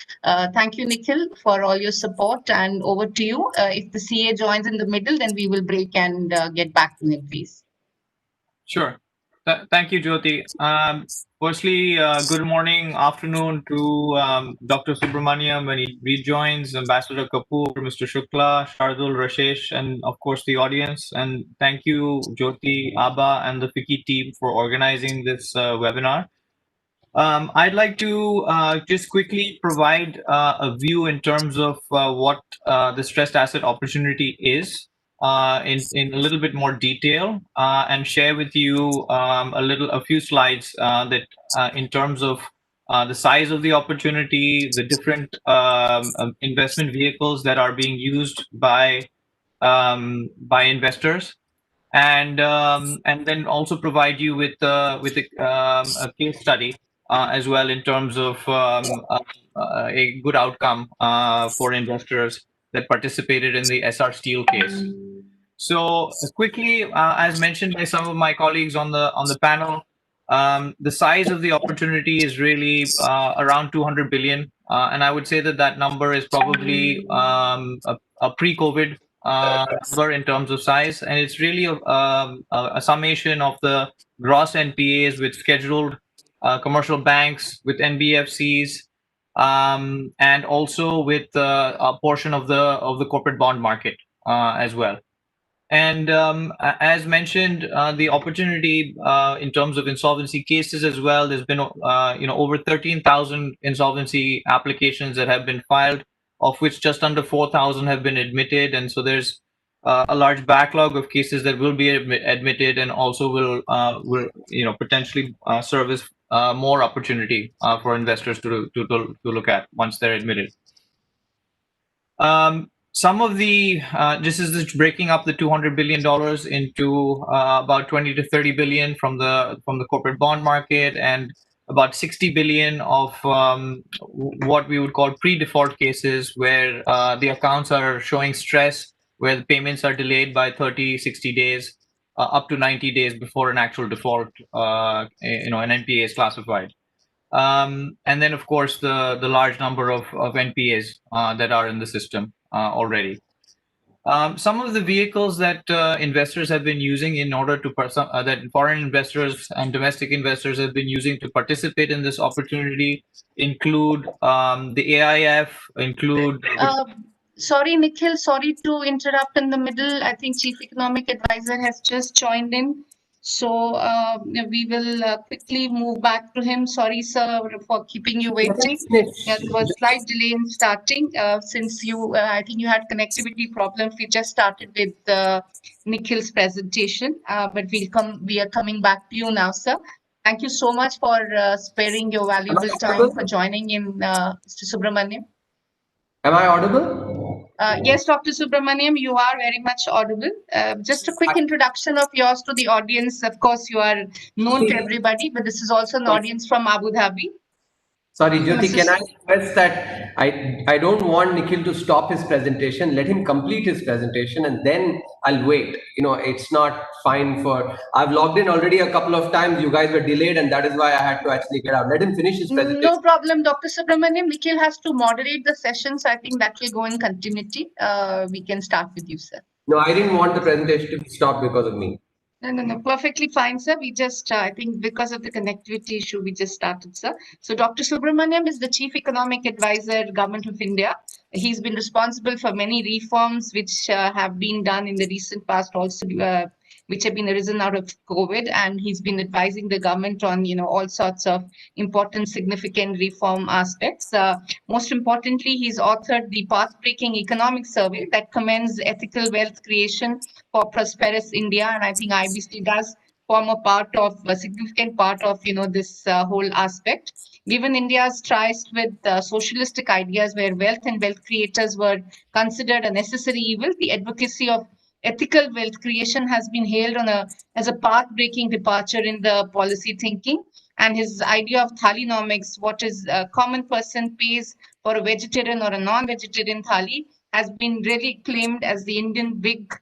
Thank you, Nikhil, for all your support, and over to you. If the CA joins in the middle, then we will break and get back to him, please. Sure. Thank you, Jyoti. Firstly, good morning, afternoon to Dr. Subramaniam when he rejoins, Ambassador Kapoor, Mr. Shukla, Shardul, Rashesh, and of course the audience. And thank you, Jyoti, Abba, and the FICCI team for organizing this webinar. I'd like to just quickly provide a view in terms of what the stressed asset opportunity is in a little bit more detail and share with you a few slides that in terms of the size of the opportunity, the different investment vehicles that are being used by investors, and then also provide you with a case study as well in terms of a good outcome for investors that participated in the Essar Steel case. So quickly, as mentioned by some of my colleagues on the panel, the size of the opportunity is really around 200 billion, and I would say that number is probably a pre-COVID number in terms of size, and it's really a summation of the gross NPAs with scheduled commercial banks, with NBFCs, and also with a portion of the corporate bond market as well. And as mentioned, the opportunity in terms of insolvency cases as well, there's been over 13,000 insolvency applications that have been filed, of which just under 4,000 have been admitted. And so there's a large backlog of cases that will be admitted and also will potentially serve as more opportunity for investors to look at once they're admitted. Some of the this is breaking up the $200 billion into about 20 to 30 billion from the corporate bond market, and about 60 billion of what we would call pre-default cases, where the accounts are showing stress, where the payments are delayed by 30, 60 days, up to 90 days before an actual default, an NPA is classified. And then, of course, the large number of NPAs that are in the system already. Some of the vehicles that investors have been using in order to that foreign investors and domestic investors have been using to participate in this opportunity include the AIF, include. Sorry, Nikhil, sorry to interrupt in the middle. I think Chief Economic Advisor has just joined in. So we will quickly move back to him. Sorry, sir, for keeping you waiting. Yeah, there was a slight delay in starting since I think you had connectivity problems. We just started with Nikhil's presentation, but we are coming back to you now, sir. Thank you so much for sparing your valuable time for joining in, Mr. Subramaniam. Am I audible? Yes, Dr. Subramaniam, you are very much audible. Just a quick introduction of yours to the audience. Of course, you are known to everybody, but this is also an audience from Abu Dhabi. Sorry, Jyoti, can I request that I don't want Nikhil to stop his presentation. Let him complete his presentation and then I'll wait. It's not fine I've logged in already a couple of times. You guys were delayed and that is why I had to actually get out. Let him finish his presentation. No problem, Dr. Subramaniam. Nikhil has to moderate the session, so I think that will go in continuity. We can start with you, sir. No, I didn't want the presentation to stop because of me. No, perfectly fine, sir. We just, I think because of the connectivity issue, we just started, sir. So Dr. Subramaniam is the Chief Economic Advisor, Government of India. He's been responsible for many reforms which have been done in the recent past also, which have been arisen out of COVID. And he's been advising the government on, all sorts of important, significant reform aspects. Most importantly, he's authored the Path-Breaking Economic Survey that commends ethical wealth creation for prosperous India, and I think IBC does form a significant part of this whole aspect. Given India's tries with socialistic ideas where wealth and wealth creators were considered a necessary evil, the advocacy of ethical wealth creation has been hailed as a path-breaking departure in the policy thinking. And his idea of thalinomics, what is a common person pays for a vegetarian or a non-vegetarian thali, has been really claimed as the Indian big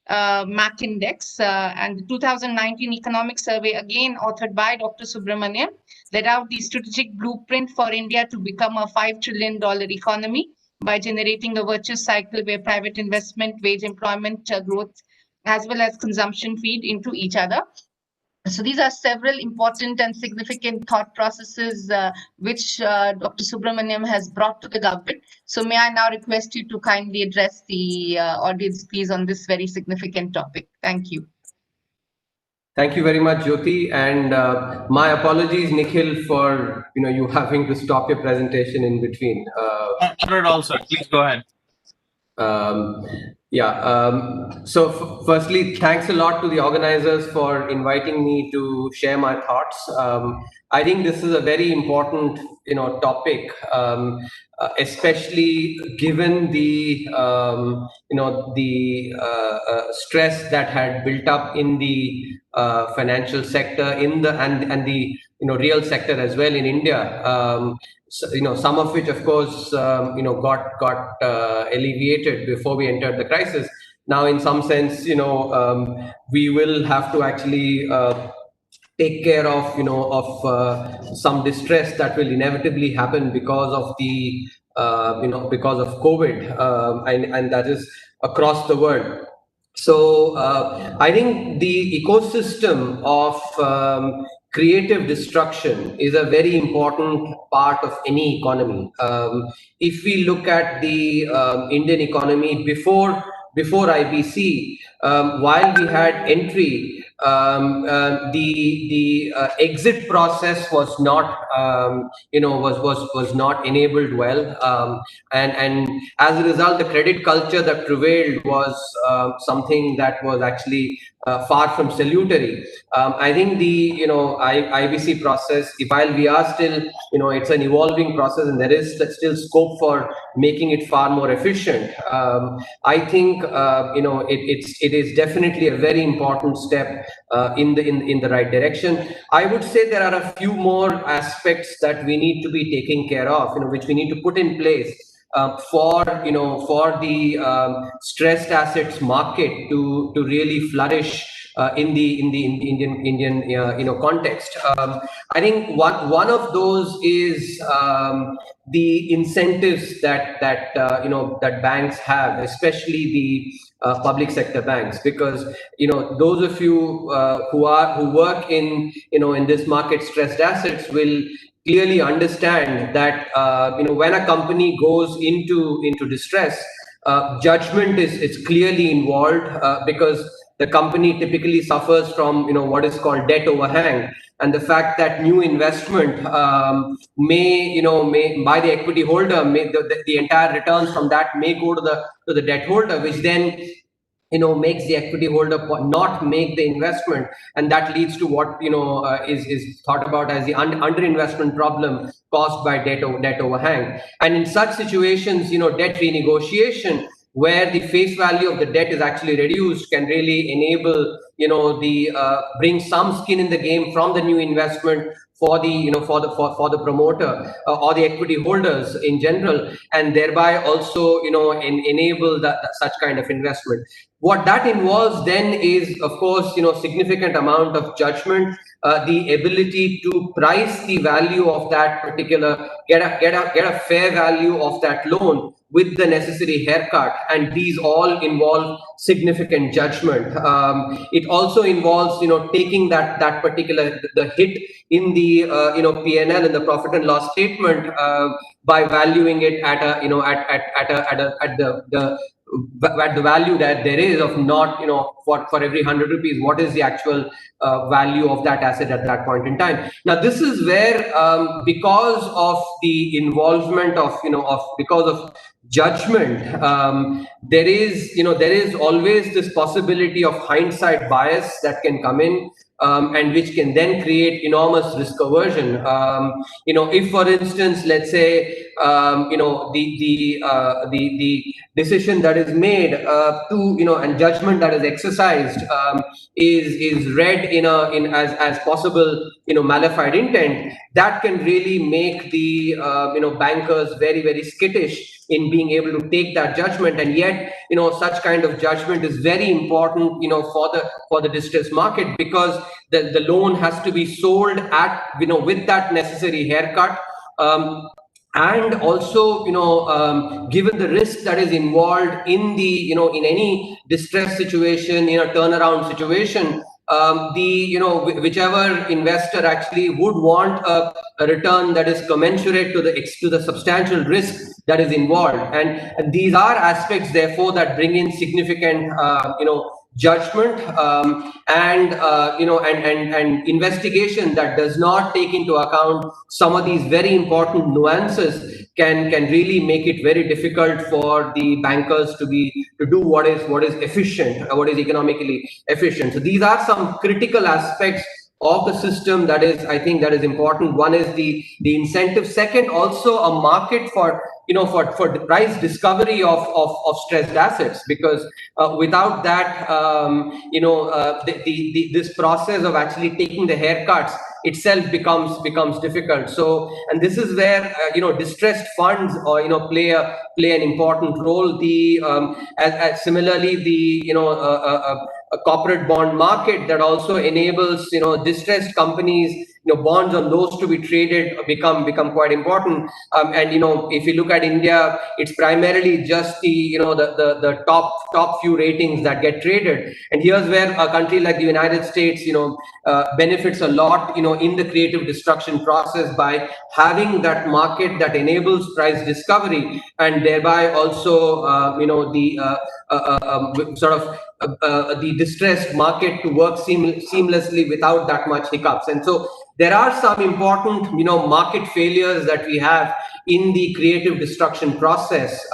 MAC index, and the 2019 economic survey, again authored by Dr. Subramaniam, laid out the strategic blueprint for India to become a $5 trillion economy by generating a virtuous cycle where private investment, wage employment growth, as well as consumption feed into each other. So these are several important and significant thought processes which Dr. Subramaniam has brought to the government. So may I now request you to kindly address the audience, please, on this very significant topic. Thank you. Thank you very much, Jyoti. And my apologies, Nikhil, for you having to stop your presentation in between. Not at all, sir. Please go ahead. So firstly, thanks a lot to the organizers for inviting me to share my thoughts. I think this is a very important, topic, especially given the, stress that had built up in the financial sector, and the real sector as well in India. So, some of which, of course, got alleviated before we entered the crisis. Now, in some sense, we will have to actually take care of some distress that will inevitably happen because of the because of COVID, and that is across the world. So I think the ecosystem of creative destruction is a very important part of any economy. If we look at the Indian economy before before IBC, while we had entry, the exit process was not was not enabled well, and as a result, the credit culture that prevailed was something that was actually far from salutary. I think the IBC process, while we are still it's an evolving process and there is still scope for making it far more efficient. I think it is definitely a very important step in the right direction. I would say there are a few more aspects that we need to be taking care of, which we need to put in place for the stressed assets market to really flourish in the Indian context. I think one of those is the incentives that banks have, especially the public sector banks, because those of you who work in this market stressed assets will clearly understand that when a company goes into distress, judgment is clearly involved because the company typically suffers from what is called debt overhang, and the fact that new investment may by the equity holder, the entire returns from that may go to the debt holder, which then makes the equity holder not make the investment, and that leads to what is thought about as the underinvestment problem caused by debt overhang. And in such situations, debt renegotiation, where the face value of the debt is actually reduced, can really enable bring some skin in the game from the new investment for the for the promoter or the equity holders in general, and thereby also enable such kind of investment. What that involves then is, of course, significant amount of judgment, the ability to price the value of that particular, get a fair value of that loan with the necessary haircut, and these all involve significant judgment. It also involves taking that particular the hit in the P&L, in the profit and loss statement, by valuing it at the value that there is of not for every 100 rupees, what is the actual value of that asset at that point in time. Now this is where because of the involvement of because of judgment, there is always this possibility of hindsight bias that can come in, and which can then create enormous risk aversion. If, for instance, let's say the decision that is made and judgment that is exercised is read as possible malified intent, that can really make the bankers very, very skittish in being able to take that judgment. And yet such kind of judgment is very important for the distressed market, because the loan has to be sold at with that necessary haircut, and also given the risk that is involved in the in any distress situation, in a turnaround situation, whichever investor actually would want a return that is commensurate to the substantial risk that is involved, and these are aspects therefore that bring in significant judgment, and investigation that does not take into account some of these very important nuances can really make it very difficult for the bankers to do what is efficient, what is economically efficient. So these are some critical aspects of the system that is, I think, that is important. One is the incentive. Second, also a market for the price discovery of stressed assets, because without that, this process of actually taking the haircuts itself becomes difficult. So, and this is where distressed funds play an important role. Similarly, a corporate bond market that also enables distressed companies bonds on those to be traded become quite important. And if you look at India, it's primarily just the top few ratings that get traded. And here's where a country like the United States benefits a lot in the creative destruction process by having that market that enables price discovery, and thereby also the distressed market to work seamlessly without that much hiccups. And so there are some important market failures that we have in the creative destruction process,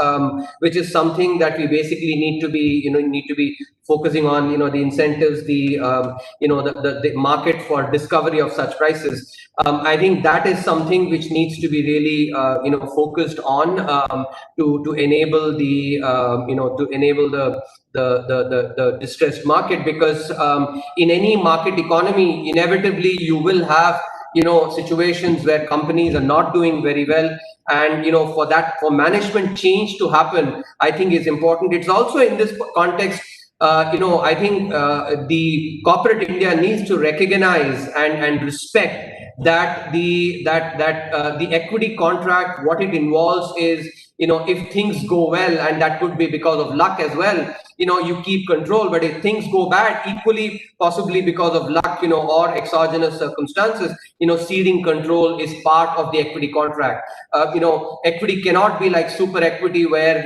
which is something that we basically need to be focusing on. The incentives, the market for discovery of such prices. I think that is something which needs to be really focused on to enable the distressed market, because in any market economy, inevitably you will have situations where companies are not doing very well, and for management change to happen, I think is important. It's also in this context, I think the corporate India needs to recognize and respect that the equity contract, what it involves is, if things go well, and that could be because of luck as well, you keep control. But if things go bad, equally possibly because of luck, or exogenous circumstances, ceding control is part of the equity contract. Equity cannot be like super equity where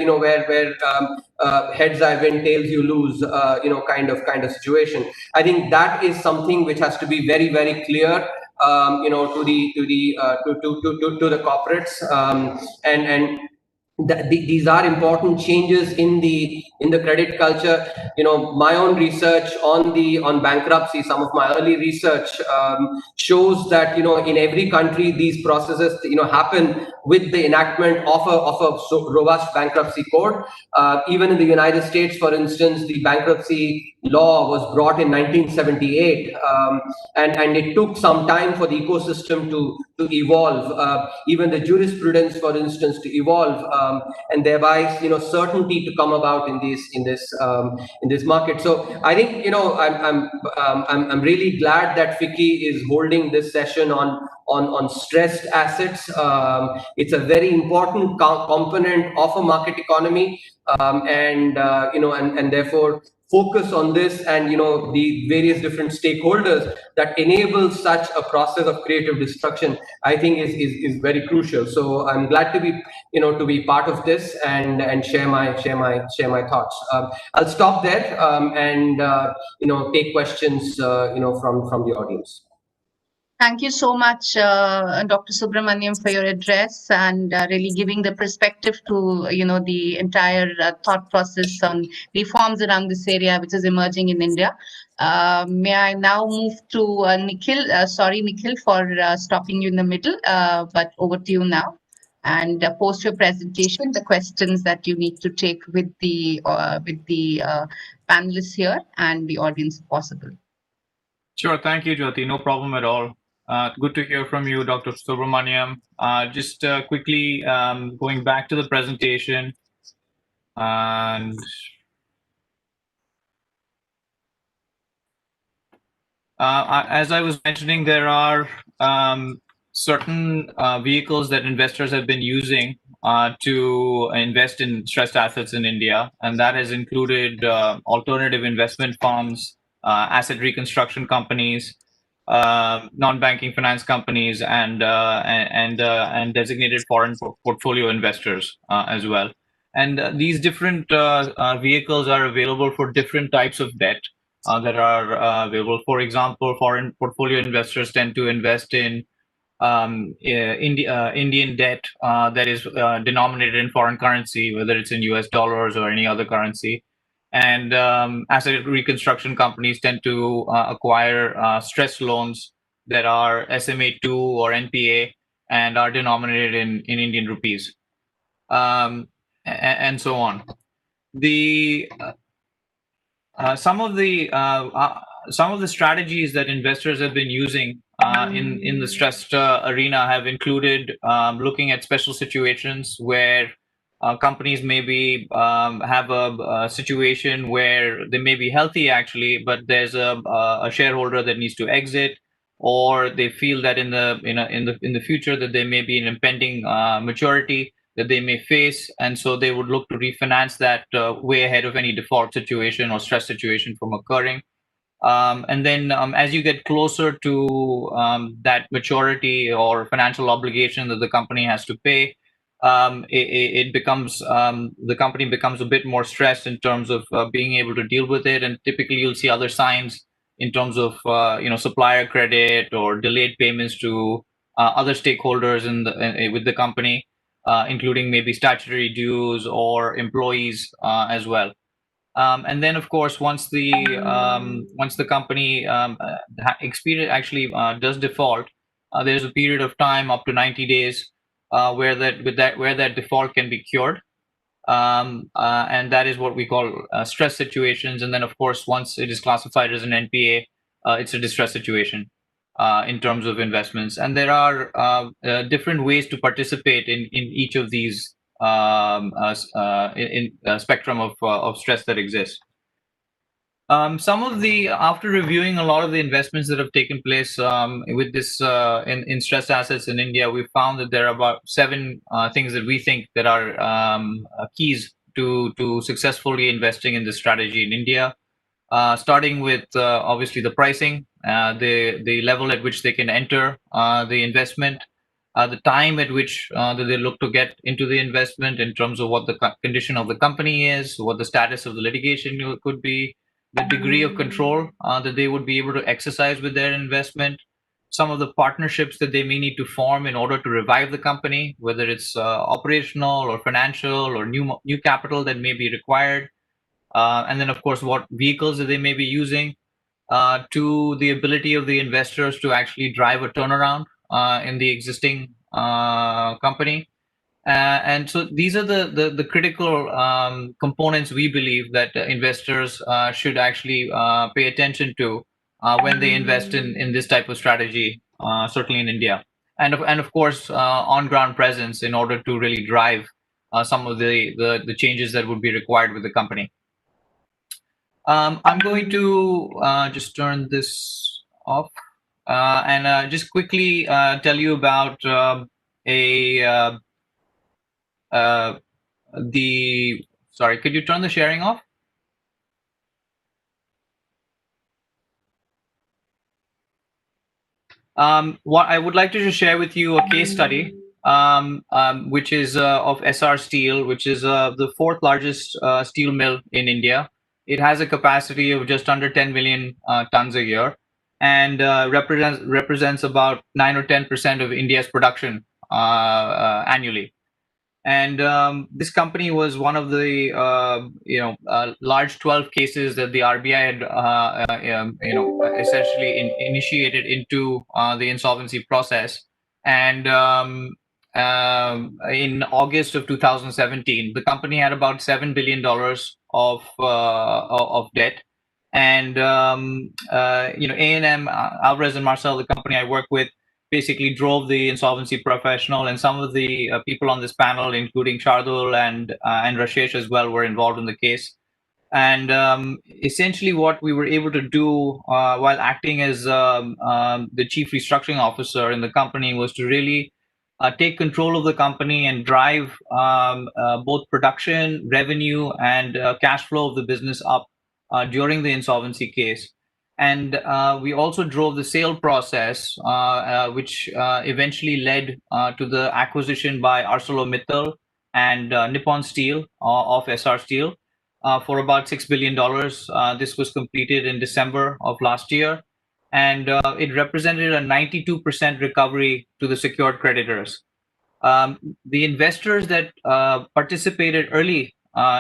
heads I win, tails you lose, kind of situation. I think that is something which has to be very, very clear, to the corporates, and these are important changes in the credit culture. My own research on bankruptcy, some of my early research shows that in every country these processes happen with the enactment of a robust bankruptcy code. Even in the United States, for instance, the bankruptcy law was brought in 1978, and it took some time for the ecosystem to evolve, even the jurisprudence, for instance, to evolve, and thereby certainty to come about in this market. So I think I'm really glad that FICCI is holding this session on stressed assets. It's a very important component of a market economy, and therefore focus on this, and the various different stakeholders that enable such a process of creative destruction, I think is very crucial. So I'm glad to be part of this and share my thoughts. I'll stop there, and take questions from the audience. Thank you so much, Dr. Subramaniam, for your address and really giving the perspective to the entire thought process on reforms around this area, which is emerging in India. May I now move to Nikhil? Sorry, Nikhil, for stopping you in the middle, but over to you now. And post your presentation, the questions that you need to take with the panelists here and the audience, if possible. Sure, thank you, Jyoti. No problem at all. Good to hear from you, Dr. Subramaniam. Just quickly going back to the presentation, and as I was mentioning, there are certain vehicles that investors have been using to invest in stressed assets in India, and that has included alternative investment firms, asset reconstruction companies, non-banking finance companies, and designated foreign portfolio investors as well. And these different vehicles are available for different types of debt that are available. For example, foreign portfolio investors tend to invest in Indian debt that is denominated in foreign currency, whether it's in US dollars or any other currency. And asset reconstruction companies tend to acquire stress loans that are SMA2 or NPA and are denominated in Indian rupees, and so on. Some of the strategies that investors have been using in the stressed arena have included looking at special situations where companies maybe have a situation where they may be healthy actually, but there's a shareholder that needs to exit, or they feel that in the future that there may be an impending maturity that they may face, and so they would look to refinance that way ahead of any default situation or stress situation from occurring. And then as you get closer to that maturity or financial obligation that the company has to pay, it becomes the company becomes a bit more stressed in terms of being able to deal with it. And typically, you'll see other signs in terms of supplier credit or delayed payments to other stakeholders with the company, including maybe statutory dues or employees as well. And then, of course, once the company does default, there's a period of time up to 90 days where that default can be cured, and that is what we call stress situations. And then, of course, once it is classified as an NPA, it's a distress situation in terms of investments. And there are different ways to participate in each of these spectrum of stress that exists. After reviewing a lot of the investments that have taken place with this in stressed assets in India, we found that there are about 7 things that we think that are keys to successfully investing in this strategy in India. Starting with obviously the pricing, the level at which they can enter the investment, the time at which they look to get into the investment in terms of what the condition of the company is, what the status of the litigation could be, the degree of control that they would be able to exercise with their investment, some of the partnerships that they may need to form in order to revive the company, whether it's operational or financial or new capital that may be required, and then of course what vehicles that they may be using, to the ability of the investors to actually drive a turnaround in the existing company. And so these are the critical components we believe that investors should actually pay attention to when they invest in this type of strategy, certainly in India. And of course, on-ground presence in order to really drive some of the changes that would be required with the company. I'm going to just turn this off and just quickly tell you about sorry, could you turn the sharing off? What I would like to just share with you a case study, which is of Essar Steel, which is the 4th largest steel mill in India. It has a capacity of just under 10 million tons a year, and represents about 9 or 10% of India's production annually. And this company was one of the large 12 cases that the RBI had essentially initiated into the insolvency process. And in August of 2017, the company had about $7 billion of debt. And A&M, Alvarez and Marsal, the company I work with, basically drove the insolvency professional, and some of the people on this panel, including Shardul and Rashesh as well, were involved in the case. And essentially what we were able to do while acting as the chief restructuring officer in the company was to really take control of the company and drive both production, revenue, and cash flow of the business up during the insolvency case. And we also drove the sale process, which eventually led to the acquisition by ArcelorMittal and Nippon Steel of Essar Steel for about $6 billion. This was completed in December of last year, and it represented a 92% recovery to the secured creditors. The investors that participated early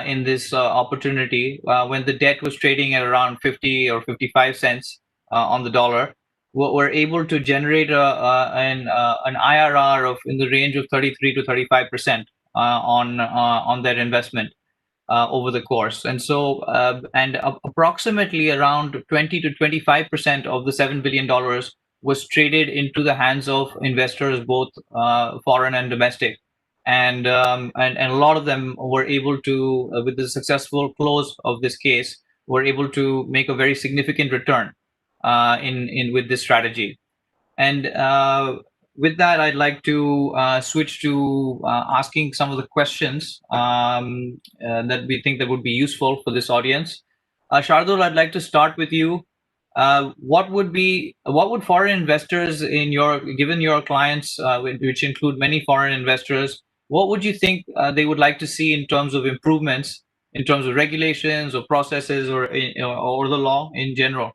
in this opportunity, when the debt was trading at around 50 or 55 cents on the dollar, were able to generate an IRR of in the range of 33 to 35% on their investment over the course. And so, approximately around 20 to 25% of the $7 billion was traded into the hands of investors, both foreign and domestic. And a lot of them were able to, with the successful close of this case, were able to make a very significant return with this strategy. And with that, I'd like to switch to asking some of the questions that we think that would be useful for this audience. Shardul, I'd like to start with you. What would foreign investors given your clients, which include many foreign investors, what would you think they would like to see in terms of improvements, in terms of regulations or processes or the law in general?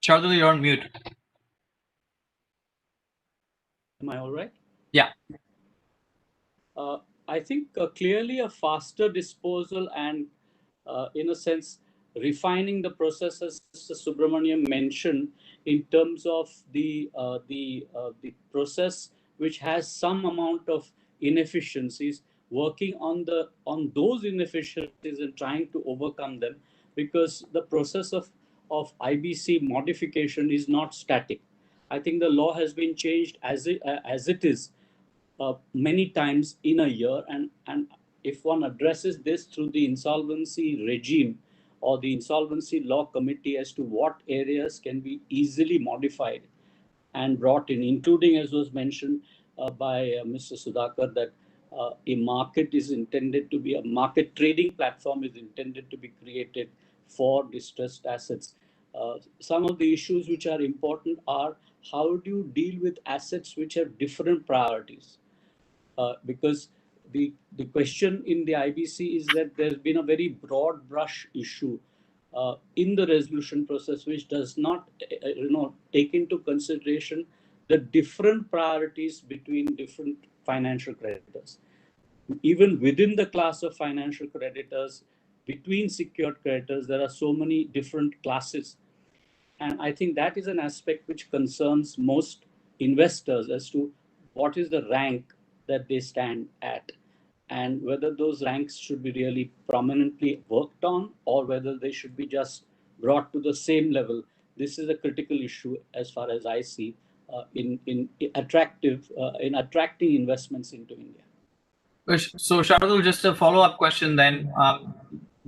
Shardul, you're on mute. Am I all right? Yeah. I think clearly a faster disposal and, in a sense, refining the processes Mr. Subramaniam mentioned in terms of the process which has some amount of inefficiencies, working on those inefficiencies and trying to overcome them, because the process of IBC modification is not static. I think the law has been changed as it is many times in a year, and if one addresses this through the insolvency regime or the insolvency law committee as to what areas can be easily modified and brought in, including, as was mentioned by Mr. Sudhakar, that a market trading platform is intended to be created for distressed assets. Some of the issues which are important are, how do you deal with assets which have different priorities? Because the question in the IBC is that there's been a very broad brush issue in the resolution process, which does not take into consideration the different priorities between different financial creditors. Even within the class of financial creditors, between secured creditors, there are so many different classes. And I think that is an aspect which concerns most investors as to what is the rank that they stand at, and whether those ranks should be really prominently worked on or whether they should be just brought to the same level. This is a critical issue as far as I see in attracting investments into India. So, Shardul, just a follow-up question then.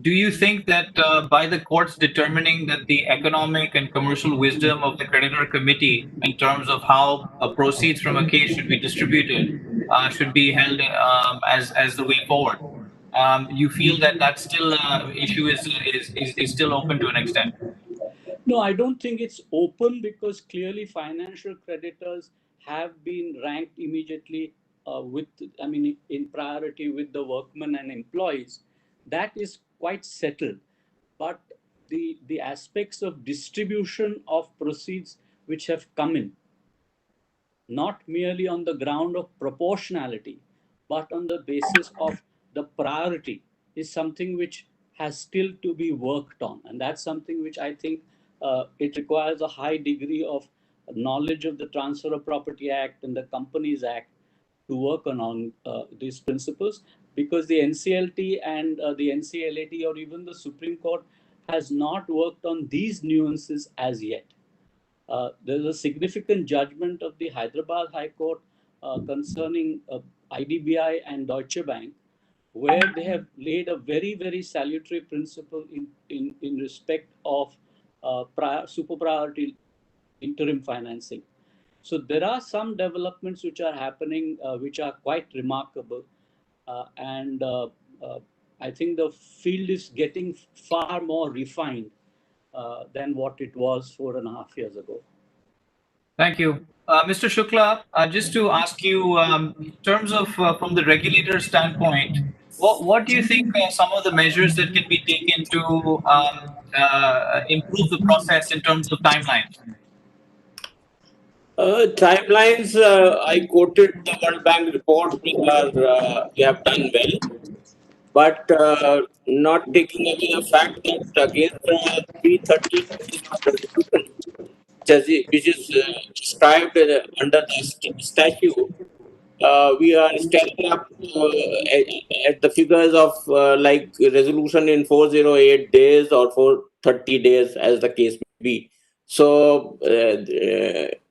Do you think that by the courts determining that the economic and commercial wisdom of the creditor committee in terms of how proceeds from a case should be distributed should be held as the way forward? You feel that that still issue is still open to an extent? No, I don't think it's open, because clearly financial creditors have been ranked immediately in priority with the workmen and employees. That is quite settled. But the aspects of distribution of proceeds which have come in, not merely on the ground of proportionality, but on the basis of the priority, is something which has still to be worked on. And that's something which I think it requires a high degree of knowledge of the Transfer of Property Act and the Companies Act to work on these principles, because the NCLT and the NCLAT or even the Supreme Court has not worked on these nuances as yet. There's a significant judgment of the Hyderabad High Court concerning IDBI and Deutsche Bank, where they have laid a very, very salutary principle in respect of super priority interim financing. So there are some developments which are happening, which are quite remarkable. And I think the field is getting far more refined than what it was 4.5 years ago. Thank you. Mr. Shukla, just to ask you, in terms of from the regulator standpoint, what do you think are some of the measures that can be taken to improve the process in terms of timelines? Timelines, I quoted the World Bank report, they have done well, but not taking away the fact that against 330 which is described under the statute, we are standing up at the figures of like resolution in 408 days or 430 days, as the case may be. So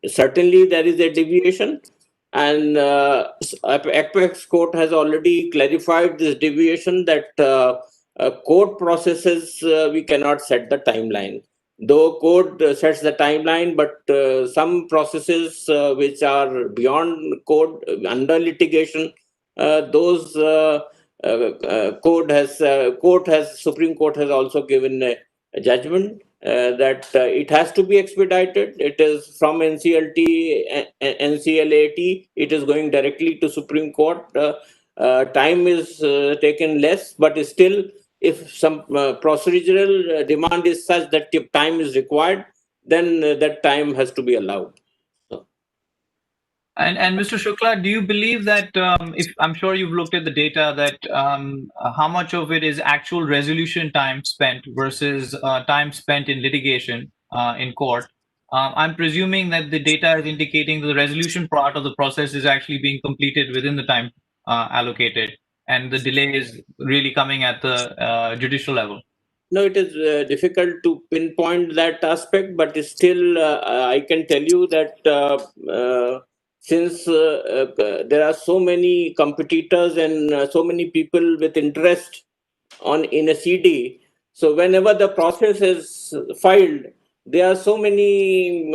certainly there is a deviation, and Apex Court has already clarified this deviation, that court processes we cannot set the timeline. though code sets the timeline, but some processes which are beyond code, under litigation, those Supreme Court has also given a judgment that it has to be expedited. It is from NCLT, NCLAT, it is going directly to Supreme Court. Time is taken less, but still, if some procedural demand is such that if time is required, then that time has to be allowed. And Mr. Shukla, do you believe that if I'm sure you've looked at the data, that how much of it is actual resolution time spent versus time spent in litigation in court? I'm presuming that the data is indicating that the resolution part of the process is actually being completed within the time allocated, and the delay is really coming at the judicial level. No, it is difficult to pinpoint that aspect, but still, I can tell you that since there are so many competitors and so many people with interest in a CD, so whenever the process is filed, there are so many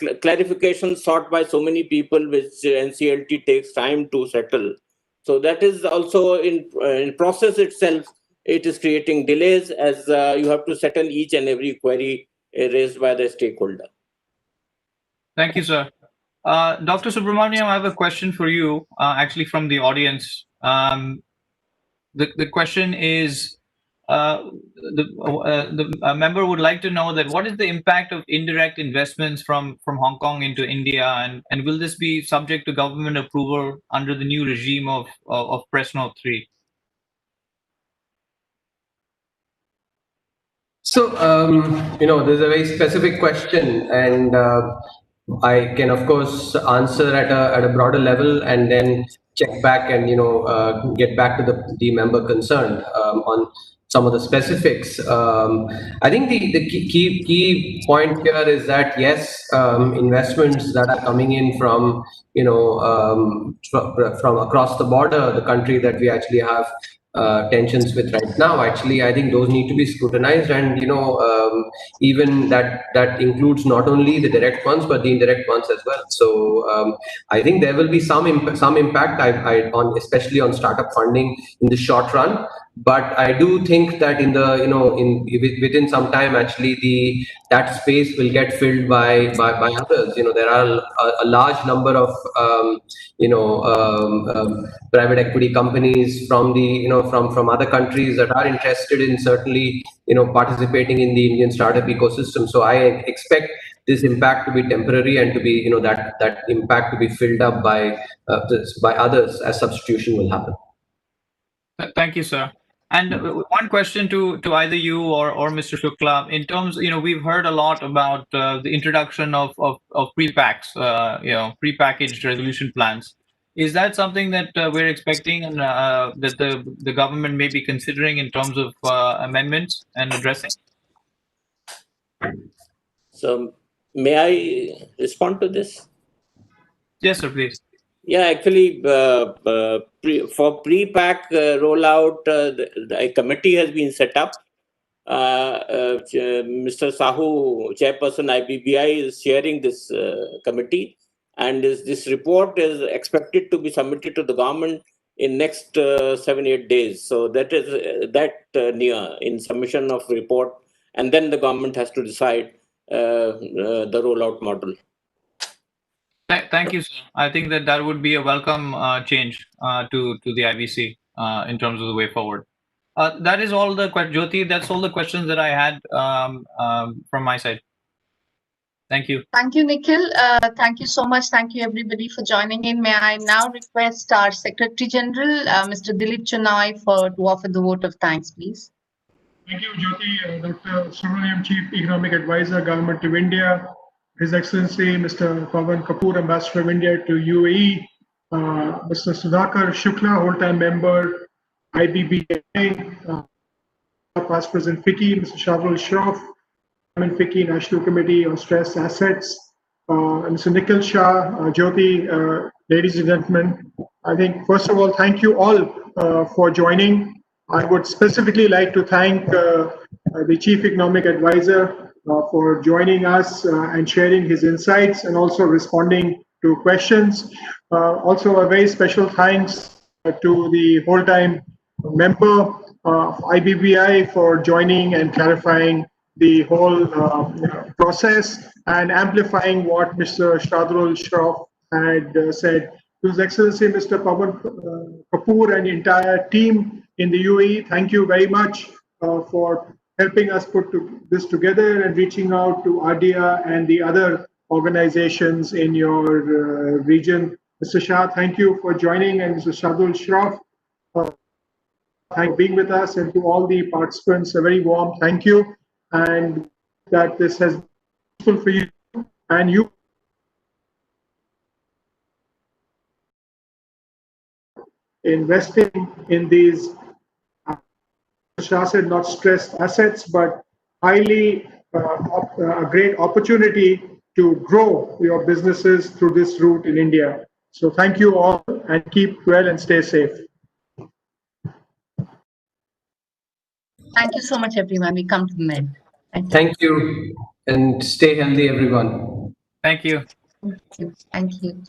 clarifications sought by so many people, which NCLT takes time to settle. So that is also in process itself. It is creating delays as you have to settle each and every query raised by the stakeholder. Thank you, sir. Dr. Subramaniam, I have a question for you, actually from the audience. The question is, the member would like to know that what is the impact of indirect investments from Hong Kong into India, and will this be subject to government approval under the new regime of Press Note 3? So, there's a very specific question, and I can, of course, answer at a broader level and then check back and, get back to the member concerned on some of the specifics. I think the key point here is that, yes, investments that are coming in from, from across the border, the country that we actually have tensions with right now, actually, I think those need to be scrutinized, and even that includes not only the direct ones but the indirect ones as well. So I think there will be some impact on especially on startup funding in the short run. But I do think that within some time, actually, that space will get filled by others. There are a large number of private equity companies from from other countries that are interested in certainly participating in the Indian startup ecosystem. So I expect this impact to be temporary and to be that impact to be filled up by others as substitution will happen. Thank you, sir. And one question to either you or Mr. Shukla, in terms, we've heard a lot about the introduction of pre-packs, pre-packaged resolution plans. Is that something that we're expecting and that the government may be considering in terms of amendments and addressing? So, may I respond to this? Yes, sir, please. Yeah, actually, for pre-pack rollout, a committee has been set up. Mr. Sahu, chairperson IBBI, is chairing this committee, and this report is expected to be submitted to the government in next 7-8 days. So that is near in submission of report, and then the government has to decide the rollout model. Thank you, sir. I think that would be a welcome change to the IBC in terms of the way forward. That is all the Jyoti. That's all the questions that I had from my side. Thank you. Thank you, Nikhil. Thank you so much. Thank you, everybody, for joining in. May I now request our Secretary General, Mr. Dilip Chunai, to offer the vote of thanks, please. Thank you, Jyoti. Dr. Subramaniam, Chief Economic Advisor, Government of India. His Excellency Mr. Pawan Kapoor, Ambassador of India to UAE, Mr. Sudhakar Shukla, whole-time member, IBBI, Past President FICCI, Mr. Shahrul Shroff, Chairman FICCI, National Committee on Stressed Assets, Mr. Nikhil Shah, Jyoti, ladies and gentlemen. I think, first of all, thank you all for joining. I would specifically like to thank the Chief Economic Advisor, for joining us and sharing his insights and also responding to questions. Also, a very special thanks to the whole-time member of IBBI for joining and clarifying the whole process and amplifying what Mr. Shardul Shroff had said. To His Excellency Mr. Pawan Kapoor and the entire team in the UAE, thank you very much for helping us put this together and reaching out to ADIA and the other organizations in your region. Mr. Shah, thank you for joining, and Mr. Shardul Shroff, thank you for being with us, and to all the participants, a very warm thank you, and that this has been useful for you and you investing in these, Shah said, not stressed assets, but highly a great opportunity to grow your businesses through this route in India. So thank you all, and keep well and stay safe. Thank you so much, everyone. We come to the end. Thank you, and stay healthy, everyone. Thank you. Thank you. Thank you.